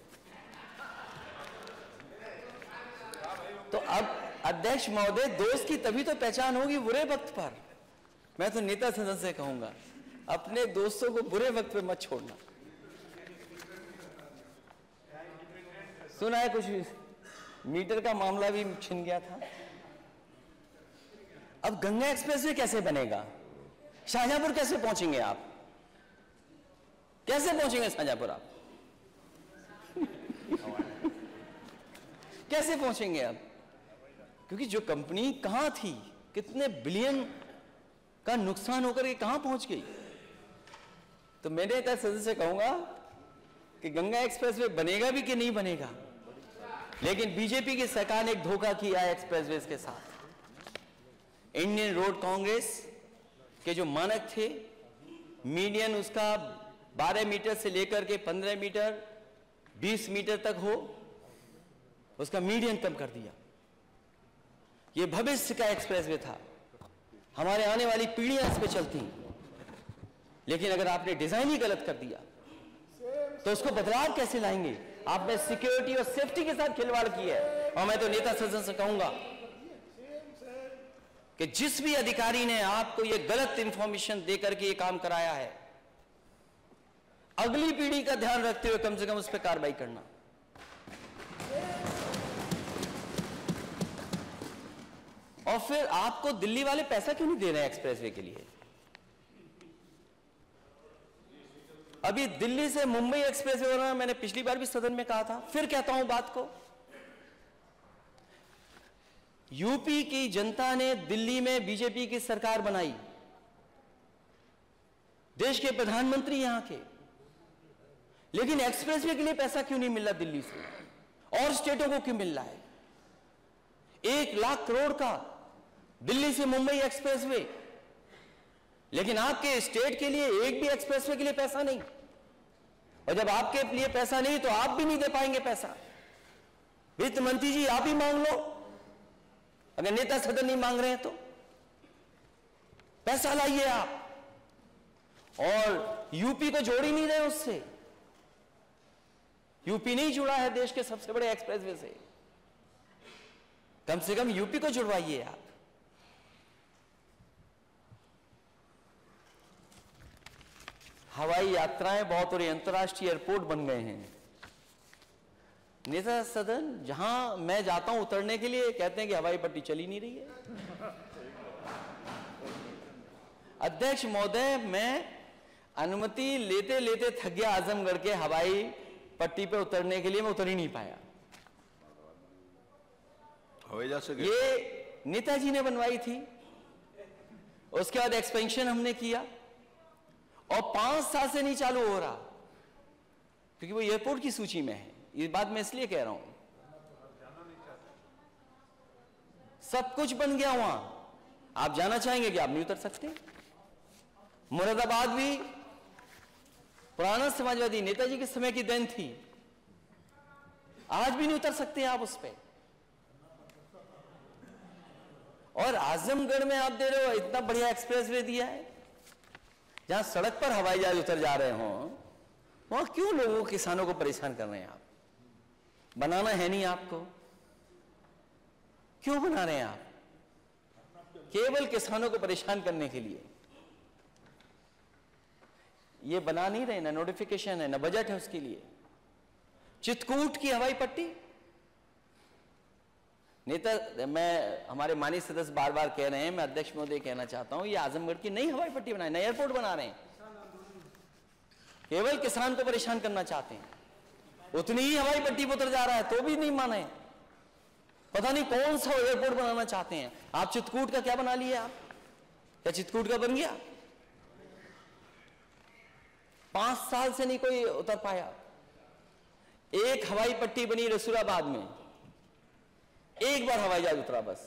तो अब अध्यक्ष महोदय, दोस्त की तभी तो पहचान होगी बुरे वक्त पर। मैं तो नेता सदन से कहूंगा, अपने दोस्तों को बुरे वक्त पे मत छोड़ना। सुना है कुछ मीटर का मामला भी छिन गया था। अब गंगा एक्सप्रेसवे कैसे बनेगा, शाहजहांपुर कैसे पहुंचेंगे आप, कैसे पहुंचेंगे शाहजहांपुर आप कैसे पहुंचेंगे आप, क्योंकि जो कंपनी कहां थी, कितने बिलियन का नुकसान होकर के कहां पहुंच गई। तो मैंने तय सदस्य से कहूंगा कि गंगा एक्सप्रेसवे बनेगा भी कि नहीं बनेगा, लेकिन बीजेपी की सरकार ने एक धोखा किया है एक्सप्रेसवे के साथ। इंडियन रोड कांग्रेस के जो मानक थे, मीडियन उसका 12 मीटर से लेकर के 15 मीटर 20 मीटर तक हो, उसका मीडियन कम कर दिया। ये भविष्य का एक्सप्रेसवे था, हमारे आने वाली पीढ़ियां इस पे चलती। लेकिन अगर आपने डिजाइन ही गलत कर दिया तो उसको बदलाव कैसे लाएंगे। आपने सिक्योरिटी और सेफ्टी के साथ खिलवाड़ की है। और मैं तो नेता सदन से कहूंगा कि जिस भी अधिकारी ने आपको ये गलत इंफॉर्मेशन देकर के ये काम कराया है, अगली पीढ़ी का ध्यान रखते हुए कम से कम उस पर कार्रवाई करना। और फिर आपको दिल्ली वाले पैसा क्यों नहीं दे रहे हैं एक्सप्रेसवे के लिए। अभी दिल्ली से मुंबई एक्सप्रेसवे हो रहा है, मैंने पिछली बार भी सदन में कहा था, फिर कहता हूं बात को। यूपी की जनता ने दिल्ली में बीजेपी की सरकार बनाई, देश के प्रधानमंत्री यहां के, लेकिन एक्सप्रेसवे के लिए पैसा क्यों नहीं मिल रहा दिल्ली से और स्टेटों को क्यों मिल रहा है। 1 लाख करोड़ का दिल्ली से मुंबई एक्सप्रेसवे, लेकिन आपके स्टेट के लिए एक भी एक्सप्रेसवे के लिए पैसा नहीं। और जब आपके लिए पैसा नहीं तो आप भी नहीं दे पाएंगे पैसा। वित्त मंत्री जी आप ही मांग लो, अगर नेता सदन नहीं मांग रहे हैं तो पैसा लाइए आप। और यूपी को जोड़ ही नहीं रहे उससे। यूपी नहीं जुड़ा है देश के सबसे बड़े एक्सप्रेसवे से, कम से कम यूपी को जुड़वाइए आप। हवाई यात्राएं बहुत और अंतर्राष्ट्रीय एयरपोर्ट बन गए हैं। नेता सदन जहां मैं जाता हूं उतरने के लिए, कहते हैं कि हवाई पट्टी चली नहीं रही है। अध्यक्ष महोदय, मैं अनुमति लेते लेते थक गया आजमगढ़ के हवाई पट्टी पे उतरने के लिए, मैं उतर ही नहीं पाया। हवाई जहाज से ये नेताजी ने बनवाई थी, उसके बाद एक्सपेंशन हमने किया और 5 साल से नहीं चालू हो रहा, क्योंकि वो एयरपोर्ट की सूची में है। ये बात मैं इसलिए कह रहा हूं, सब कुछ बन गया वहां, आप जाना चाहेंगे कि आप नहीं उतर सकते। मुरादाबाद भी पुराना समाजवादी नेताजी के समय की देन थी, आज भी नहीं उतर सकते आप उस पे। और आजमगढ़ में आप दे रहे हो इतना बढ़िया एक्सप्रेसवे दिया है, जहां सड़क पर हवाई जहाज उतर जा रहे हो, वहां क्यों लोगों किसानों को परेशान कर रहे हैं आप? बनाना है नहीं आपको, क्यों बना रहे हैं आप? केवल किसानों को परेशान करने के लिए ये बना नहीं रहे, ना नोटिफिकेशन है ना बजट है उसके लिए। चित्रकूट की हवाई पट्टी, नेता मैं हमारे माननीय सदस्य बार बार कह रहे हैं, मैं अध्यक्ष महोदय कहना चाहता हूं, ये आजमगढ़ की नई हवाई पट्टी बनाए, नया एयरपोर्ट बना रहे हैं, केवल किसान को परेशान करना चाहते हैं। उतनी ही हवाई पट्टी पर उतर जा रहा है तो भी नहीं माने, पता नहीं कौन सा एयरपोर्ट बनाना चाहते हैं आप। चित्रकूट का क्या बना लिया आप? क्या चित्रकूट का बन गया? 5 साल से नहीं कोई उतर पाया। एक हवाई पट्टी बनी रसूलाबाद में, एक बार हवाई जहाज उतरा बस,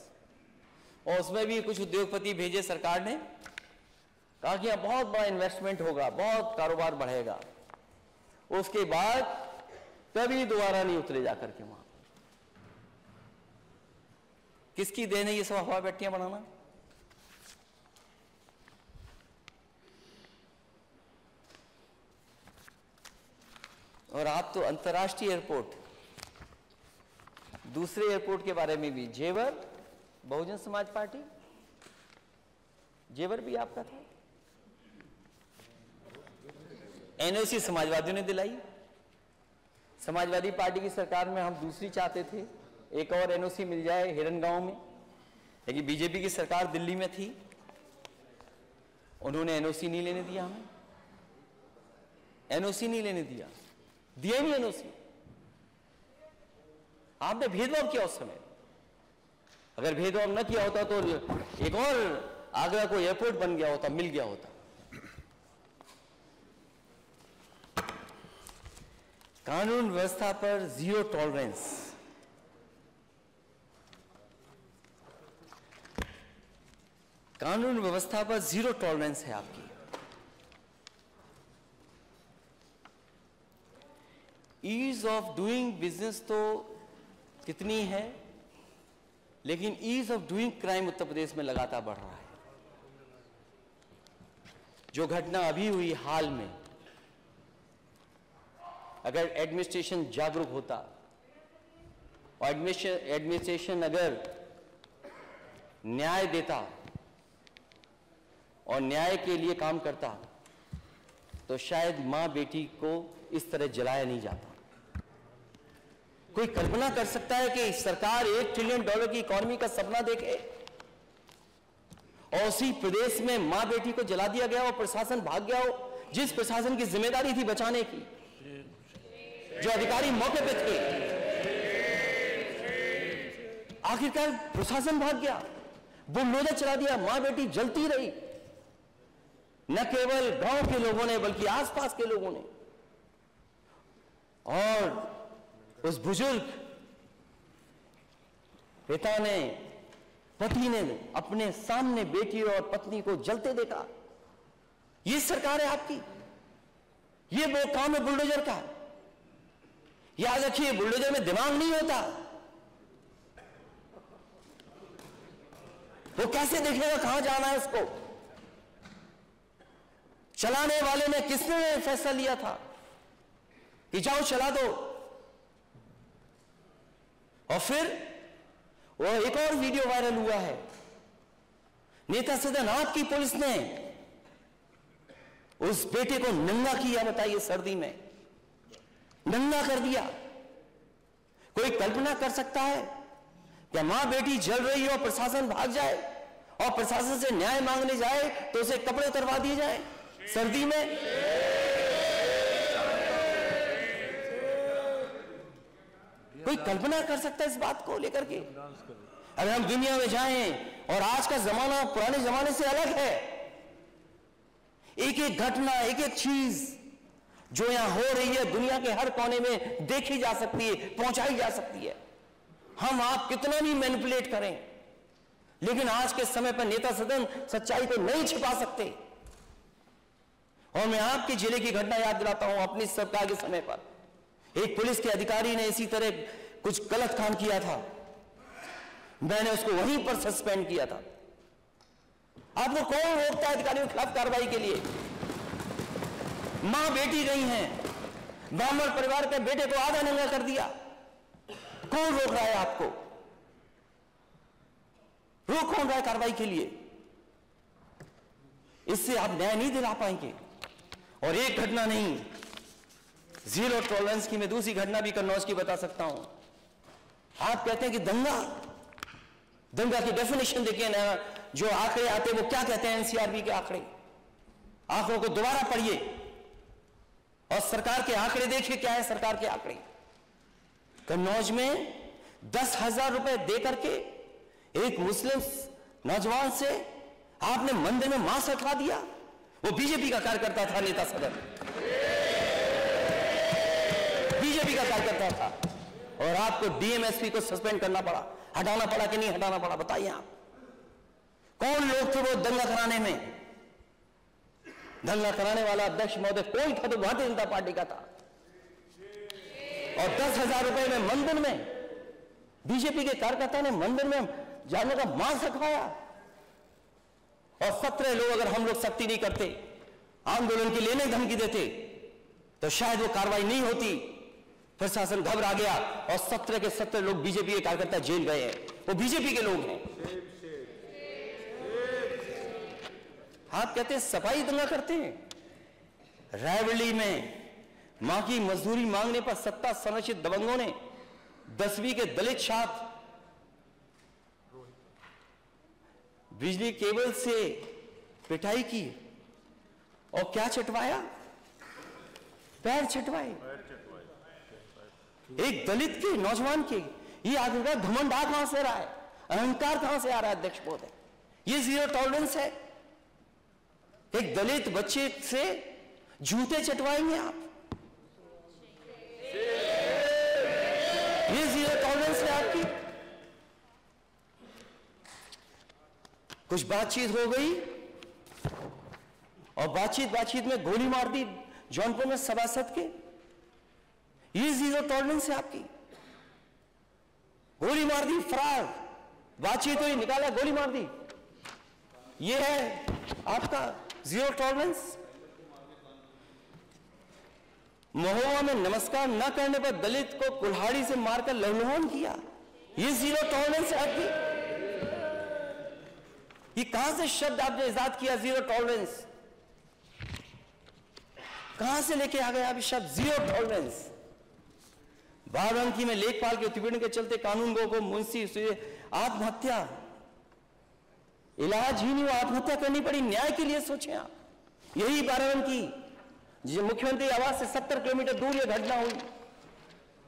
और उसमें भी कुछ उद्योगपति भेजे सरकार ने, कहा कि यहां बहुत बड़ा इन्वेस्टमेंट होगा, बहुत कारोबार बढ़ेगा। उसके बाद कभी दोबारा नहीं उतरे जाकर के वहां। किसकी देन है ये सब हवाई पट्टियां बनाना? और आप तो अंतर्राष्ट्रीय एयरपोर्ट, दूसरे एयरपोर्ट के बारे में भी, जेवर बहुजन समाज पार्टी, जेवर भी आपका था, एनओसी समाजवादियों ने दिलाई। समाजवादी पार्टी की सरकार में हम दूसरी चाहते थे, एक और एनओसी मिल जाए हिरनगांव में, लेकिन बीजेपी की सरकार दिल्ली में थी, उन्होंने एनओसी नहीं लेने दिया, हमें एनओसी नहीं लेने दिया, दिया नहीं एनओसी। आपने भेदभाव किया उस समय, अगर भेदभाव न किया होता तो एक और आगरा को एयरपोर्ट बन गया होता, मिल गया होता। कानून व्यवस्था पर जीरो टॉलरेंस, कानून व्यवस्था पर जीरो टॉलरेंस है आपकी। ईज ऑफ डूइंग बिजनेस तो कितनी है, लेकिन ease of doing crime Uttar Pradesh में लगातार बढ़ रहा है। जो घटना अभी हुई हाल में, अगर एडमिनिस्ट्रेशन जागरूक होता और एडमिनिस्ट्रेशन अगर न्याय देता और न्याय के लिए काम करता, तो शायद मां बेटी को इस तरह जलाया नहीं जाता। कोई कल्पना कर सकता है कि सरकार $1 ट्रिलियन की इकोनॉमी का सपना देखे और उसी प्रदेश में मां बेटी को जला दिया गया और प्रशासन भाग गया हो, जिस प्रशासन की जिम्मेदारी थी बचाने की, जो अधिकारी मौके पे थे, आखिरकार प्रशासन भाग गया, बुलडोजर चला दिया, मां बेटी जलती रही। न केवल गांव के लोगों ने बल्कि आसपास के लोगों ने, और उस बुजुर्ग पिता ने, पति ने अपने सामने बेटी और पत्नी को जलते देखा। ये सरकार है आपकी, ये वो काम है बुलडोजर का। याद रखिए, बुलडोजर में दिमाग नहीं होता, वो कैसे देखेगा कहां जाना है उसको। चलाने वाले ने, किसने फैसला लिया था कि जाओ चला दो, और फिर वो एक और वीडियो वायरल हुआ है, नेता सदन आपकी पुलिस ने उस बेटे को नंगा किया, बताइए, सर्दी में नंगा कर दिया। कोई कल्पना कर सकता है कि मां बेटी जल रही हो, प्रशासन भाग जाए और प्रशासन से न्याय मांगने जाए तो उसे कपड़े उतरवा दिए जाए सर्दी में? कोई कल्पना कर सकता है इस बात को लेकर के? अगर हम दुनिया में जाएं, और आज का जमाना पुराने जमाने से अलग है, एक एक घटना, एक एक चीज जो यहां हो रही है दुनिया के हर कोने में देखी जा सकती है, पहुंचाई जा सकती है। हम आप कितना भी मैनिपुलेट करें, लेकिन आज के समय पर नेता सदन सच्चाई को नहीं छिपा सकते। और मैं आपके जिले की घटना याद दिलाता हूं, अपनी सरकार के समय पर एक पुलिस के अधिकारी ने इसी तरह कुछ गलत काम किया था, मैंने उसको वहीं पर सस्पेंड किया था। आपको कौन रोकता है अधिकारियों के खिलाफ कार्रवाई के लिए? मां बेटी गई हैं, ब्राह्मण परिवार के बेटे को आधा नंगा कर दिया, कौन रोक रहा है आपको? रोक कौन रहा है कार्रवाई के लिए? इससे आप न्याय नहीं दिला पाएंगे। और एक घटना नहीं, जीरो टॉलरेंस की मैं दूसरी घटना भी कन्नौज की बता सकता हूं। आप कहते हैं कि दंगा की डेफिनेशन देखिए ना, जो आंकड़े आते हैं वो क्या कहते हैं, एनसीआरबी के आंकड़े, आंकड़ों को दोबारा पढ़िए और सरकार के आंकड़े देखिए क्या है सरकार के आंकड़े। कन्नौज में 10,000 रुपए दे करके एक मुस्लिम नौजवान से आपने मंदिर में मांस रखवा दिया। वो बीजेपी का कार्यकर्ता था, नेता सदन बीजेपी का कार्यकर्ता था, और आपको डीएमएसपी को सस्पेंड करना पड़ा, हटाना पड़ा कि नहीं हटाना पड़ा? बताइए आप, कौन लोग थे वो दंगा कराने में? दंगा कराने वाला अध्यक्ष महोदय कोई था तो भारतीय जनता पार्टी का था, और 10,000 रुपए में मंदिर में बीजेपी के कार्यकर्ता ने मंदिर में जाने का मांस रखवाया। और 17 लोग, अगर हम लोग सख्ती नहीं करते, आंदोलन के लिए नहीं धमकी देते, तो शायद वो कार्रवाई नहीं होती। प्रशासन घबरा गया और 17 के 17 लोग बीजेपी के कार्यकर्ता जेल गए हैं, वो बीजेपी के लोग हैं। आप कहते हैं सफाई दंगा करते हैं। रायबरेली में मां की मजदूरी मांगने पर सत्ता संरक्षित दबंगों ने 10वीं के दलित छात्र बिजली केबल से पिटाई की और क्या चटवाया? पैर चटवाए एक दलित के नौजवान के। ये आखिरकार घमंड कहां से रहा है, अहंकार कहां से आ रहा है अध्यक्ष महोदय? ये जीरो टॉलरेंस है। एक दलित बच्चे से जूते चटवाएंगे आप? ये जीरो टॉलरेंस है आपकी? कुछ बातचीत हो गई और बातचीत में गोली मार दी जौनपुर में सभासद के। ये जीरो टॉलरेंस है आपकी? गोली मार दी, फरार, बातचीत हुई, निकाला, गोली मार दी। ये है आपका जीरो टॉलरेंस? महुआ में नमस्कार न करने पर दलित को कुल्हाड़ी से मारकर लहलहान किया। ये जीरो टॉलरेंस है आपकी? ये कहां से शब्द आपने इजाद किया जीरो टॉलरेंस? कहां से लेके आ गए आप शब्द जीरो टॉलरेंस? बाराबंकी में लेखपाल के उत्पीड़न के चलते कानून गो को मुंशी आत्महत्या, इलाज ही नहीं, वो आत्महत्या करनी पड़ी। न्याय के लिए सोचें आप। यही बाराबंकी जो मुख्यमंत्री आवास से 70 किलोमीटर दूर ये घटना हुई।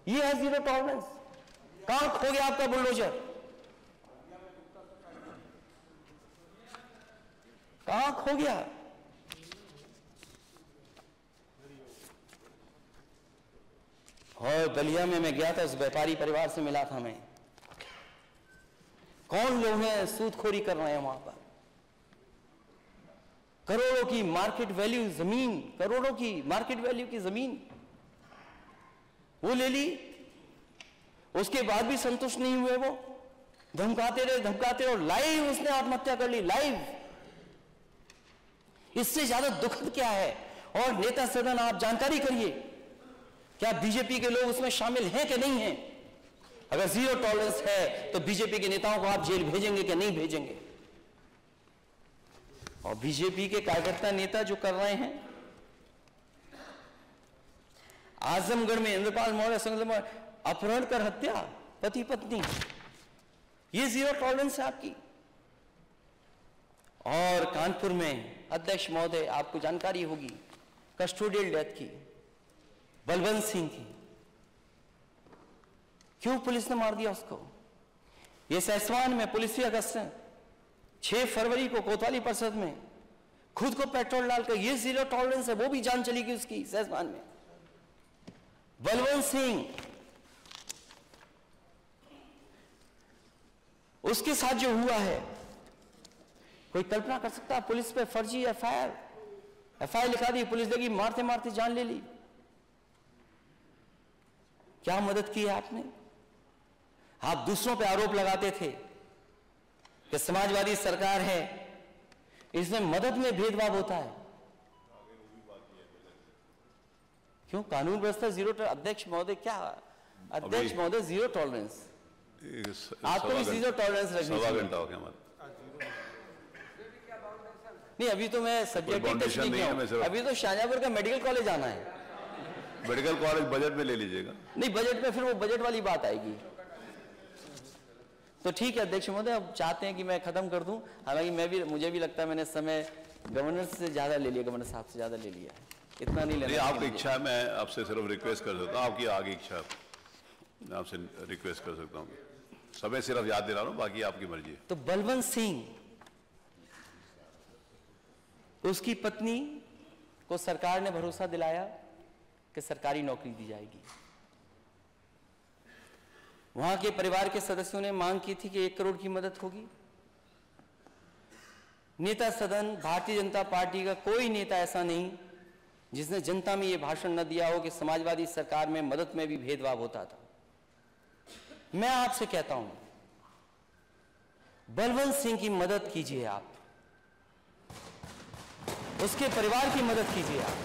ये है जीरो टॉलरेंस। कहां खो गया आपका बुलडोजर? कहां खो गया? और बलिया में मैं गया था, उस व्यापारी परिवार से मिला था मैं। कौन लोग हैं सूदखोरी कर रहे हैं वहां पर? करोड़ों की मार्केट वैल्यू जमीन, करोड़ों की मार्केट वैल्यू की जमीन वो ले ली। उसके बाद भी संतुष्ट नहीं हुए वो, धमकाते रहे और लाइव उसने आत्महत्या कर ली, लाइव। इससे ज्यादा दुखद क्या है? और नेता सदन आप जानकारी करिए, क्या बीजेपी के लोग उसमें शामिल हैं कि नहीं हैं? अगर जीरो टॉलरेंस है तो बीजेपी के नेताओं को आप जेल भेजेंगे कि नहीं भेजेंगे? और बीजेपी के कार्यकर्ता नेता जो कर रहे हैं, आजमगढ़ में इंद्रपाल मौर्य संग अपहरण कर हत्या पति पत्नी, ये जीरो टॉलरेंस है आपकी। और कानपुर में अध्यक्ष महोदय आपको जानकारी होगी कस्टोडियल डेथ की, बलवंत सिंह की। क्यों पुलिस ने मार दिया उसको? ये सैसवान में पुलिसिया गश्त 6 फरवरी को कोतवाली परिषद में खुद को पेट्रोल डालकर, ये जीरो टॉलरेंस है। वो भी जान चली गई उसकी सैसवान में। बलवंत सिंह, उसके साथ जो हुआ है, कोई कल्पना कर सकता है? पुलिस पे फर्जी एफआईआर, FIR लिखा दी, पुलिस लगी, मारते मारते जान ले ली। क्या मदद की है आपने? आप दूसरों पे आरोप लगाते थे कि समाजवादी सरकार है, इसमें मदद में भेदभाव होता है। क्यों? कानून व्यवस्था जीरो अध्यक्ष महोदय, क्या अध्यक्ष महोदय जीरो टॉलरेंस, आपको भी जीरो टॉलरेंस रखनी चाहिए। घंटा हो गया हमारा। नहीं, अभी तो मैं सब्जेक्टिव टच नहीं हूं, अभी तो शाहजहांपुर का मेडिकल कॉलेज आना है। मेडिकल कॉलेज बजट में ले लीजिएगा। नहीं, बजट में फिर वो बजट वाली बात आएगी। तो ठीक है अध्यक्ष महोदय, अब चाहते हैं कि मैं खत्म कर दूं, हालांकि मुझे भी लगता है मैंने समय गवर्नर से ज्यादा ले लिया, गवर्नर साहब से ज्यादा ले लिया है, इतना नहीं लेना। आपकी इच्छा है, मैं आपसे सिर्फ रिक्वेस्ट कर सकता हूँ, आपकी आगे इच्छा मैं आपसे रिक्वेस्ट कर सकता हूँ, समय सिर्फ याद दिला रहा हूँ, बाकी आपकी मर्जी है। तो बलवंत सिंह, उसकी पत्नी को सरकार ने भरोसा दिलाया कि सरकारी नौकरी दी जाएगी। वहां के परिवार के सदस्यों ने मांग की थी कि 1 करोड़ की मदद होगी। नेता सदन भारतीय जनता पार्टी का कोई नेता ऐसा नहीं जिसने जनता में यह भाषण न दिया हो कि समाजवादी सरकार में मदद में भी भेदभाव होता था। मैं आपसे कहता हूं, बलवंत सिंह की मदद कीजिए, आप उसके परिवार की मदद कीजिए। आप,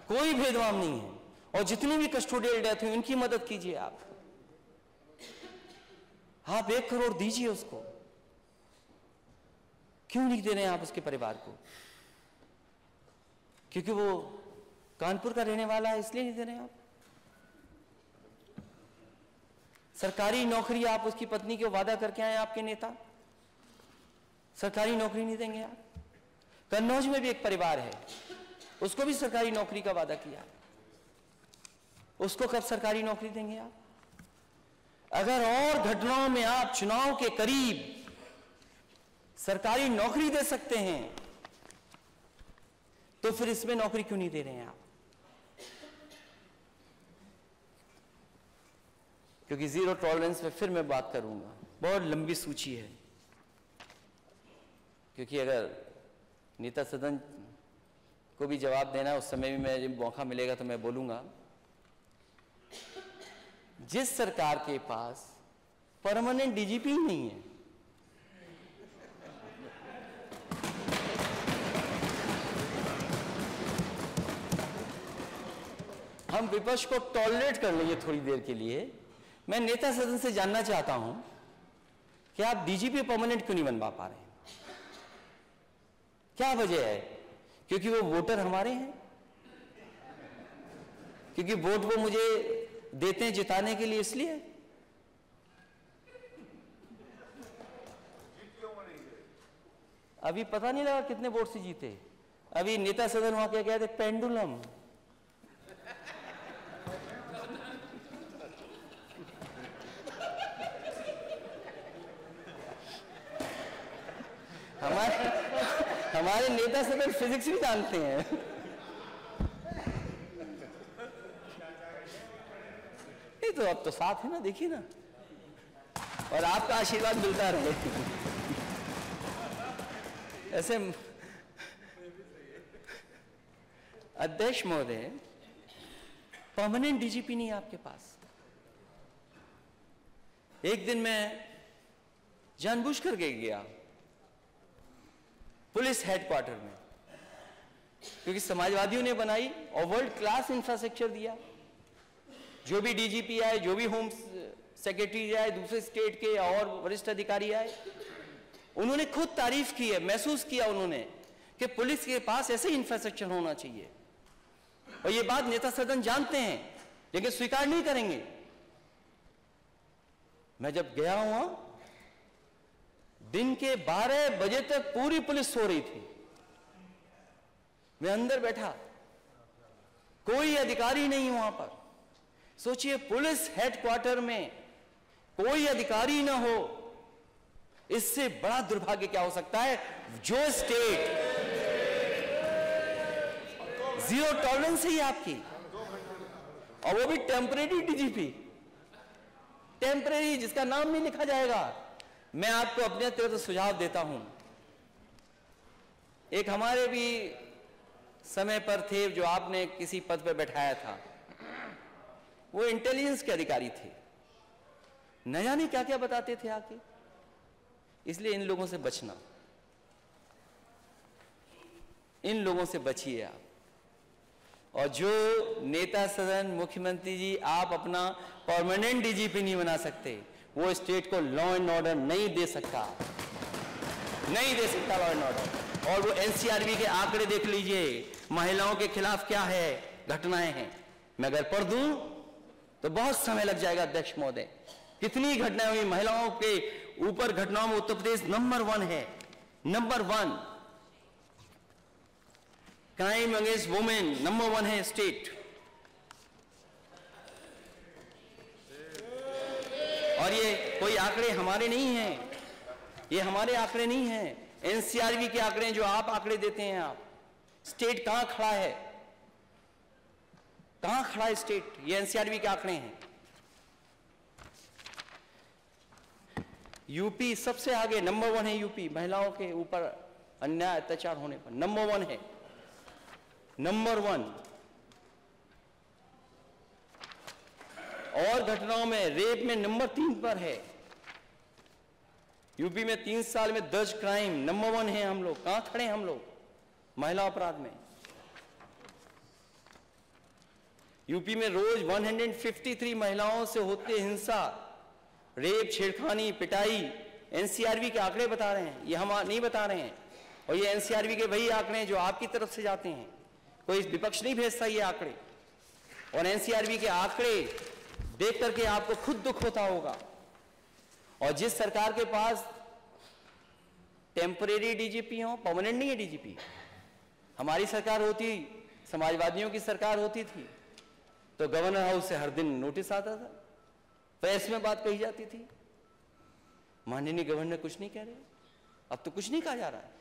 कोई भेदभाव नहीं है, और जितनी भी कस्टोडियल डेथ हुई उनकी मदद कीजिए। आप 1 करोड़ दीजिए उसको। क्यों नहीं दे रहे हैं आप उसके परिवार को? क्योंकि वो कानपुर का रहने वाला है, इसलिए नहीं दे रहे हैं आप? सरकारी नौकरी आप उसकी पत्नी को वादा करके आए आपके नेता, सरकारी नौकरी नहीं देंगे आप? कन्नौज में भी एक परिवार है, उसको भी सरकारी नौकरी का वादा किया, उसको कब सरकारी नौकरी देंगे आप? अगर और घटनाओं में आप चुनाव के करीब सरकारी नौकरी दे सकते हैं तो फिर इसमें नौकरी क्यों नहीं दे रहे हैं आप? क्योंकि जीरो टॉलरेंस पे फिर मैं बात करूंगा, बहुत लंबी सूची है। क्योंकि अगर नेता सदन को भी जवाब देना है, उस समय भी मैं जब मौका मिलेगा तो मैं बोलूंगा। जिस सरकार के पास परमानेंट डीजीपी ही नहीं है, हम विपक्ष को टॉलरेट कर लेंगे थोड़ी देर के लिए। मैं नेता सदन से जानना चाहता हूं कि आप डीजीपी परमानेंट क्यों नहीं बनवा पा रहे हैं? क्या वजह है? क्योंकि वो वोटर हमारे हैं, क्योंकि वोट वो मुझे देते हैं जिताने के लिए, इसलिए? अभी पता नहीं लगा कितने वोट से जीते। अभी नेता सदन वहां क्या कहते, पेंडुलम। हमारे नेता सदन फिजिक्स भी जानते हैं। नहीं तो अब तो साथ है ना, देखिए ना, और आपका आशीर्वाद मिलता रहे। ऐसे अध्यक्ष महोदय, परमानेंट डीजीपी नहीं है आपके पास। एक दिन मैं जानबूझकर गया पुलिस हेडक्वार्टर में, क्योंकि समाजवादियों ने बनाई और वर्ल्ड क्लास इंफ्रास्ट्रक्चर दिया। जो भी डीजीपी आए, जो भी होम सेक्रेटरी आए, दूसरे स्टेट के और वरिष्ठ अधिकारी आए, उन्होंने खुद तारीफ की है, महसूस किया उन्होंने कि पुलिस के पास ऐसे इंफ्रास्ट्रक्चर होना चाहिए। और ये बात नेता सदन जानते हैं, लेकिन स्वीकार नहीं करेंगे। मैं जब गया हुआ, दिन के 12 बजे तक पूरी पुलिस सो रही थी। मैं अंदर बैठा, कोई अधिकारी नहीं वहां पर। सोचिए, पुलिस हेडक्वार्टर में कोई अधिकारी ना हो, इससे बड़ा दुर्भाग्य क्या हो सकता है? जो स्टेट जीरो टॉलरेंस है आपकी, और वो भी टेम्परेरी डीजीपी, टेम्परेरी, जिसका नाम नहीं लिखा जाएगा। मैं आपको अपने तरफ से सुझाव देता हूं, एक हमारे भी समय पर थे जो आपने किसी पद पर बैठाया था, वो इंटेलिजेंस के अधिकारी थे, न जाने क्या क्या बताते थे आके। इसलिए इन लोगों से बचना, इन लोगों से बचिए आप। और जो नेता सदन, मुख्यमंत्री जी, आप अपना परमानेंट डीजीपी नहीं बना सकते, वो स्टेट को लॉ एंड ऑर्डर नहीं दे सकता, नहीं दे सकता लॉ एंड ऑर्डर। और वो एनसीआरबी के आंकड़े देख लीजिए, महिलाओं के खिलाफ क्या है घटनाएं हैं। मैं अगर पढ़ दूं तो बहुत समय लग जाएगा अध्यक्ष महोदय। कितनी घटनाएं हुई महिलाओं के ऊपर, घटनाओं में उत्तर प्रदेश नंबर 1 है, number 1। Crime against women number 1 है स्टेट। और ये कोई आंकड़े हमारे नहीं हैं, ये हमारे आंकड़े नहीं हैं, एनसीआरबी के आंकड़े जो आप आंकड़े देते हैं। आप स्टेट कहां खड़ा है, कहां खड़ा है स्टेट, ये एनसीआरबी के आंकड़े हैं। यूपी सबसे आगे, नंबर 1 है यूपी, महिलाओं के ऊपर अन्याय अत्याचार होने पर नंबर 1 है, नंबर 1। और घटनाओं में रेप में नंबर 3 पर है। यूपी में 3 साल में दर्ज क्राइम नंबर 1 है। हम लोग कहां खड़े हैं, हम लोग महिला अपराध में। यूपी में रोज 153 महिलाओं से होते हिंसा, रेप, छेड़खानी, पिटाई। एनसीआरबी के आंकड़े बता रहे हैं, ये हम नहीं बता रहे हैं। और ये एनसीआरबी के वही आंकड़े हैं जो आपकी तरफ से जाते हैं, कोई विपक्ष नहीं भेजता ये आंकड़े। और एनसीआरबी के आंकड़े देख करके आपको खुद दुख होता होगा। और जिस सरकार के पास टेम्परेरी डीजीपी हो, परमानेंट नहीं है डीजीपी, हमारी सरकार होती, समाजवादियों की सरकार होती थी, तो गवर्नर हाउस से हर दिन नोटिस आता था, प्रेस में बात कही जाती थी, माननीय गवर्नर कुछ नहीं कह रहे। अब तो कुछ नहीं कहा जा रहा है।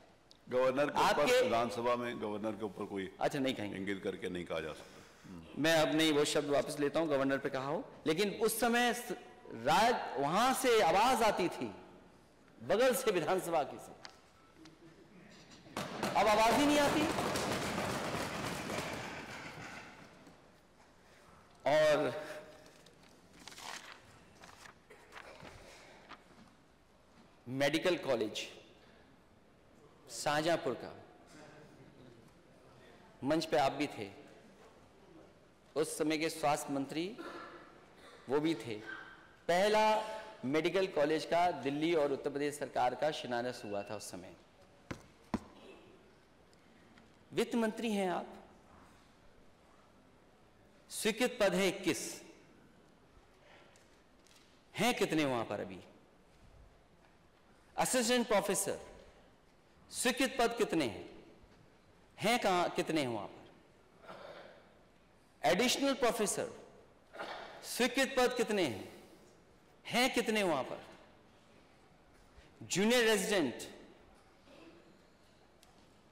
गवर्नर के ऊपर आपके विधानसभा में गवर्नर के ऊपर कोई अच्छा नहीं कहेंगे, इंगित करके नहीं कहा जा सकता। मैं अब नहीं वो शब्द वापस लेता हूं, गवर्नर पे कहा हो। लेकिन उस समय राज वहां से आवाज आती थी, बगल से विधानसभा की से, अब आवाज ही नहीं आती। और मेडिकल कॉलेज शाहजहांपुर का, मंच पे आप भी थे, उस समय के स्वास्थ्य मंत्री वो भी थे। पहला मेडिकल कॉलेज का दिल्ली और उत्तर प्रदेश सरकार का शिलान्यास हुआ था उस समय। वित्त मंत्री हैं आप, स्वीकृत पद है 21, हैं कितने वहां पर अभी? असिस्टेंट प्रोफेसर स्वीकृत पद कितने हैं कहां, कितने हैं वहां पर? एडिशनल प्रोफेसर स्वीकृत पद कितने हैं कितने वहां पर? Junior resident,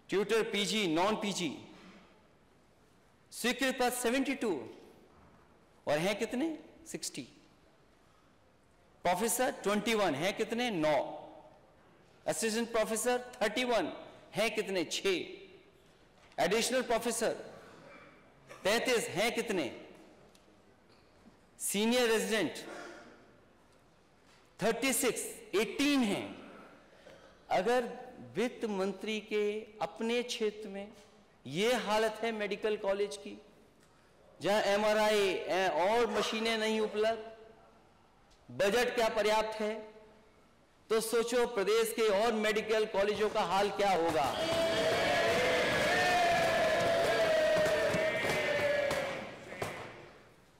tutor, PG, non PG स्वीकृत पद 72 और हैं कितने? 60। प्रोफेसर 21 हैं कितने? 9। असिस्टेंट प्रोफेसर 31 हैं कितने? 6। एडिशनल प्रोफेसर 33 हैं कितने? सीनियर रेजिडेंट 36, 18 हैं। अगर वित्त मंत्री के अपने क्षेत्र में यह हालत है मेडिकल कॉलेज की, जहां एमआरआई और मशीनें नहीं उपलब्ध, बजट क्या पर्याप्त है, तो सोचो प्रदेश के और मेडिकल कॉलेजों का हाल क्या होगा।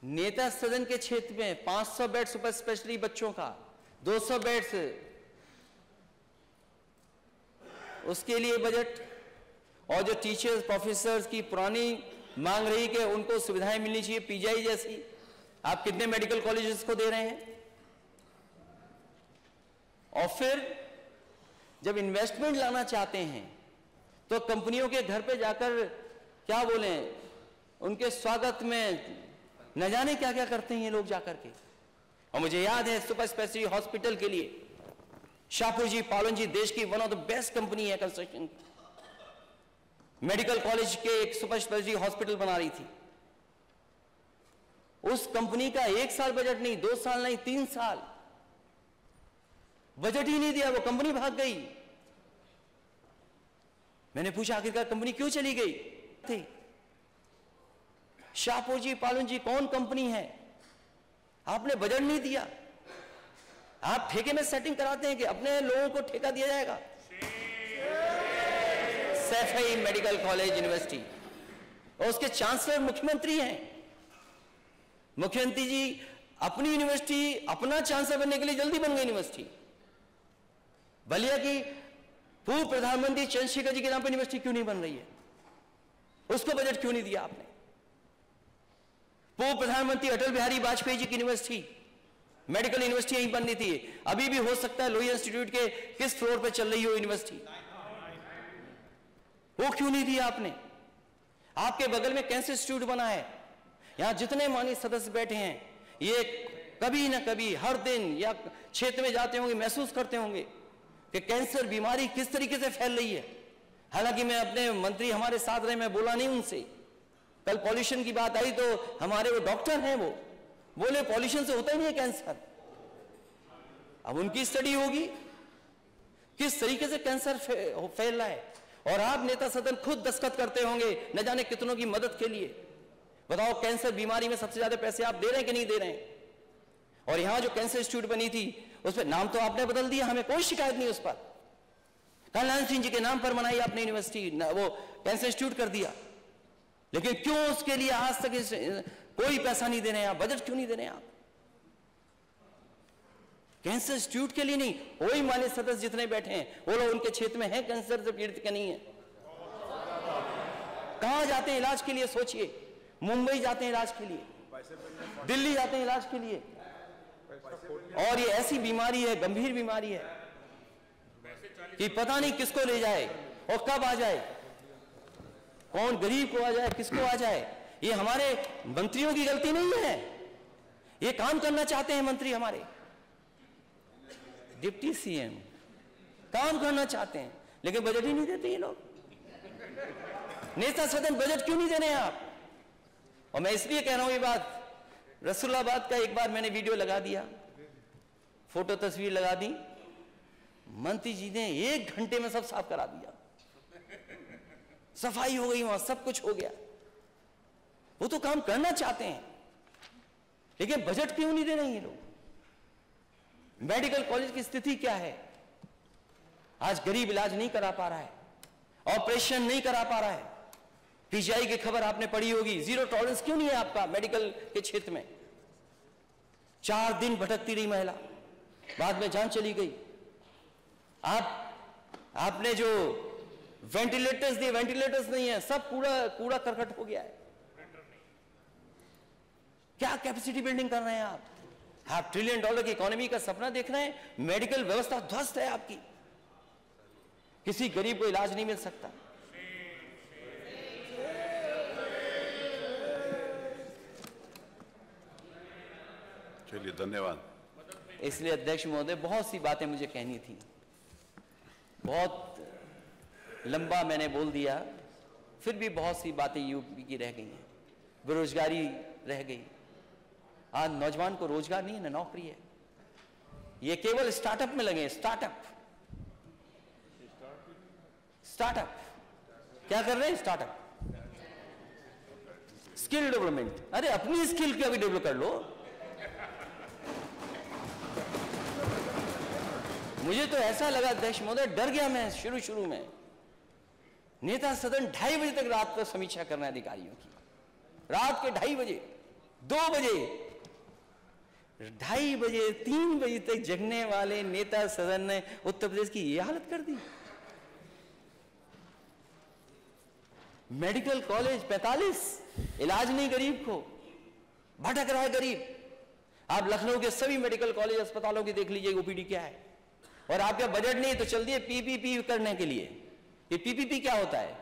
नेता सदन के क्षेत्र में 500 बेड सुपर स्पेशलिटी बच्चों का, 200 बेड्स उसके लिए बजट, और जो टीचर्स प्रोफेसर्स की पुरानी मांग रही कि उनको सुविधाएं मिलनी चाहिए पीजीआई जैसी, आप कितने मेडिकल कॉलेजेस को दे रहे हैं? और फिर जब इन्वेस्टमेंट लाना चाहते हैं तो कंपनियों के घर पे जाकर क्या बोलें, उनके स्वागत में न जाने क्या क्या करते हैं ये लोग जाकर के। और मुझे याद है सुपर स्पेशलिटी हॉस्पिटल के लिए शाहपुर जी, पालन जी, देश की one of the best company है कंस्ट्रक्शन, मेडिकल कॉलेज के एक सुपर स्पेशलिटी हॉस्पिटल बना रही थी। उस कंपनी का 1 साल बजट नहीं, 2 साल नहीं, 3 साल बजट ही नहीं दिया, वो कंपनी भाग गई। मैंने पूछा आखिरकार कंपनी क्यों चली गई थी? शाहपुर पालन जी कौन कंपनी है? आपने बजट नहीं दिया। आप ठेके में सेटिंग कराते हैं कि अपने लोगों को ठेका दिया जाएगा। सैफई मेडिकल कॉलेज यूनिवर्सिटी और उसके चांसलर मुख्यमंत्री हैं। मुख्यमंत्री जी अपनी यूनिवर्सिटी, अपना चांसलर बनने के लिए जल्दी बन गई यूनिवर्सिटी। बलिया की पूर्व प्रधानमंत्री चंद्रशेखर जी के नाम पर यूनिवर्सिटी क्यों नहीं बन रही है? उसको बजट क्यों नहीं दिया आपने? पूर्व प्रधानमंत्री अटल बिहारी वाजपेयी जी की यूनिवर्सिटी, मेडिकल यूनिवर्सिटी यहीं बननी थी। अभी भी हो सकता है लोहिया इंस्टीट्यूट के किस फ्लोर पर चल रही हो यूनिवर्सिटी, वो क्यों नहीं दिया आपने? आपके बगल में कैंसर इंस्टीट्यूट बना है। यहां जितने माननीय सदस्य बैठे हैं, ये कभी ना कभी हर दिन या क्षेत्र में जाते होंगे, महसूस करते होंगे कि कैंसर बीमारी किस तरीके से फैल रही है। हालांकि मैं अपने मंत्री हमारे साथ रहे, मैं बोला नहीं उनसे। कल पॉल्यूशन की बात आई तो हमारे वो डॉक्टर हैं, वो बोले पॉल्यूशन से होता ही नहीं है कैंसर। अब उनकी स्टडी होगी किस तरीके से कैंसर फैल रहा है। और आप नेता सदन खुद दस्तखत करते होंगे न जाने कितनों की मदद के लिए। बताओ कैंसर बीमारी में सबसे ज्यादा पैसे आप दे रहे हैं कि नहीं दे रहे हैं? और यहां जो कैंसर इंस्टीट्यूट बनी थी उस पर नाम तो आपने बदल दिया, हमें कोई शिकायत नहीं उस पर। कल्याण सिंह जी के नाम पर बनाई आपने यूनिवर्सिटी, वो कैंसर इंस्टीट्यूट कर दिया। लेकिन क्यों उसके लिए आज तक कोई पैसा नहीं दे रहे हैं आप? बजट क्यों नहीं दे रहे हैं आप? कैंसर इंस्टीट्यूट के लिए नहीं, वही माननीय सदस्य जितने बैठे हैं वो लोग उनके क्षेत्र में हैं कैंसर से पीड़ित के नहीं है। कहां जाते हैं इलाज के लिए? सोचिए, मुंबई जाते हैं इलाज के लिए, दिल्ली जाते हैं इलाज के लिए। और ये ऐसी बीमारी है, गंभीर बीमारी है कि पता नहीं किसको ले जाए और कब आ जाए, कौन गरीब को आ जाए, किसको आ जाए। ये हमारे मंत्रियों की गलती नहीं है। ये काम करना चाहते हैं मंत्री, हमारे डिप्टी सीएम काम करना चाहते हैं, लेकिन बजट ही नहीं देते ये लोग। नेता सदन बजट क्यों नहीं दे रहे हैं आप? और मैं इसलिए कह रहा हूं ये बात, रसूलाबाद का एक बार मैंने वीडियो लगा दिया, फोटो तस्वीर लगा दी, मंत्री जी ने 1 घंटे में सब साफ करा दिया, सफाई हो गई, वहां सब कुछ हो गया। वो तो काम करना चाहते हैं, लेकिन बजट क्यों नहीं दे रहे हैं ये लोग? मेडिकल कॉलेज की स्थिति क्या है? आज गरीब इलाज नहीं करा पा रहा है, ऑपरेशन नहीं करा पा रहा है। पीजीआई की खबर आपने पढ़ी होगी, जीरो टॉलरेंस क्यों नहीं है आपका मेडिकल के क्षेत्र में? 4 दिन भटकती रही महिला, बाद में जान चली गई। आपने जो वेंटिलेटर्स दिए, वेंटिलेटर्स नहीं है, सब कूड़ा करकट हो गया है। क्या कैपेसिटी बिल्डिंग कर रहे हैं आप? $5 ट्रिलियन की इकोनॉमी का सपना देख रहे हैं, मेडिकल व्यवस्था ध्वस्त है आपकी, किसी गरीब को इलाज नहीं मिल सकता। चलिए, धन्यवाद। इसलिए अध्यक्ष महोदय, बहुत सी बातें मुझे कहनी थी, बहुत लंबा मैंने बोल दिया, फिर भी बहुत सी बातें यूपी की रह गई हैं। बेरोजगारी रह गई। आज नौजवान को रोजगार नहीं है ना नौकरी है। ये केवल स्टार्टअप में लगे। स्टार्टअप क्या कर रहे हैं? Startup, skill development. अरे अपनी स्किल क्या भी डेवलप कर लो। मुझे तो ऐसा लगा अध्यक्ष महोदय, डर गया मैं शुरू में। नेता सदन 2:30 बजे तक रात को समीक्षा कर रहे हैं अधिकारियों की, रात के 2:30 बजे, 2 बजे, 2:30 बजे, 3 बजे तक जगने वाले नेता सदन ने उत्तर प्रदेश की ये हालत कर दी। मेडिकल कॉलेज 45, इलाज नहीं गरीब को, भटक रहा है गरीब। आप लखनऊ के सभी मेडिकल कॉलेज अस्पतालों की देख लीजिए ओपीडी क्या है। और आपका बजट नहीं तो चल दिए पीपीपी करने के लिए। ये पीपीपी क्या होता है?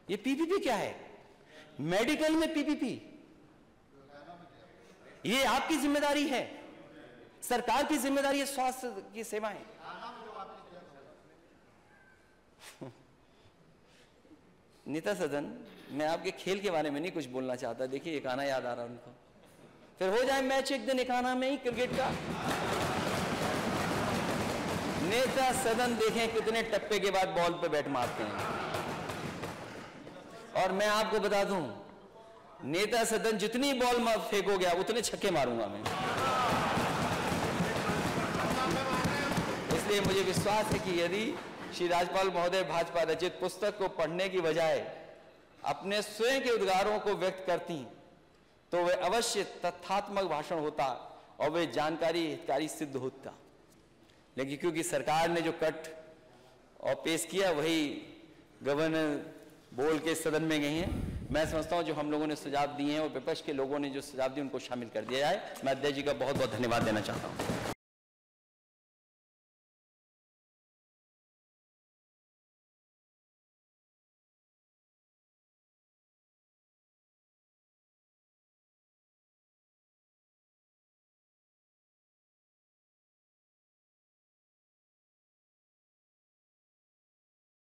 ये पीपीपी क्या है? मेडिकल में पीपीपी, ये आपकी जिम्मेदारी है, सरकार की जिम्मेदारी है स्वास्थ्य की सेवाएं। नेता सदन, मैं आपके खेल के बारे में नहीं कुछ बोलना चाहता। देखिए एक आना याद आ रहा उनको, फिर हो जाए मैच एक दिन एकाना में ही क्रिकेट का। नेता सदन देखें कितने टप्पे के बाद बॉल पे बैट मारते हैं। और मैं आपको बता दूं, नेता सदन जितनी बॉल फेंकोगे उतने छक्के मारूंगा मैं। इसलिए मुझे विश्वास है कि यदि श्री राज्यपाल महोदय भाजपा रचित पुस्तक को पढ़ने की बजाय अपने स्वयं के उद्गारों को व्यक्त करती तो वह अवश्य तथ्यात्मक भाषण होता और वे जानकारी हितकारी सिद्ध होता। लेकिन क्योंकि सरकार ने जो कट और पेश किया वही गवर्नर बोल के सदन में गई हैं। मैं समझता हूं जो हम लोगों ने सुझाव दिए हैं और विपक्ष के लोगों ने जो सुझाव दिए उनको शामिल कर दिया जाए। मैं अध्यक्ष जी का बहुत बहुत धन्यवाद देना चाहता हूं।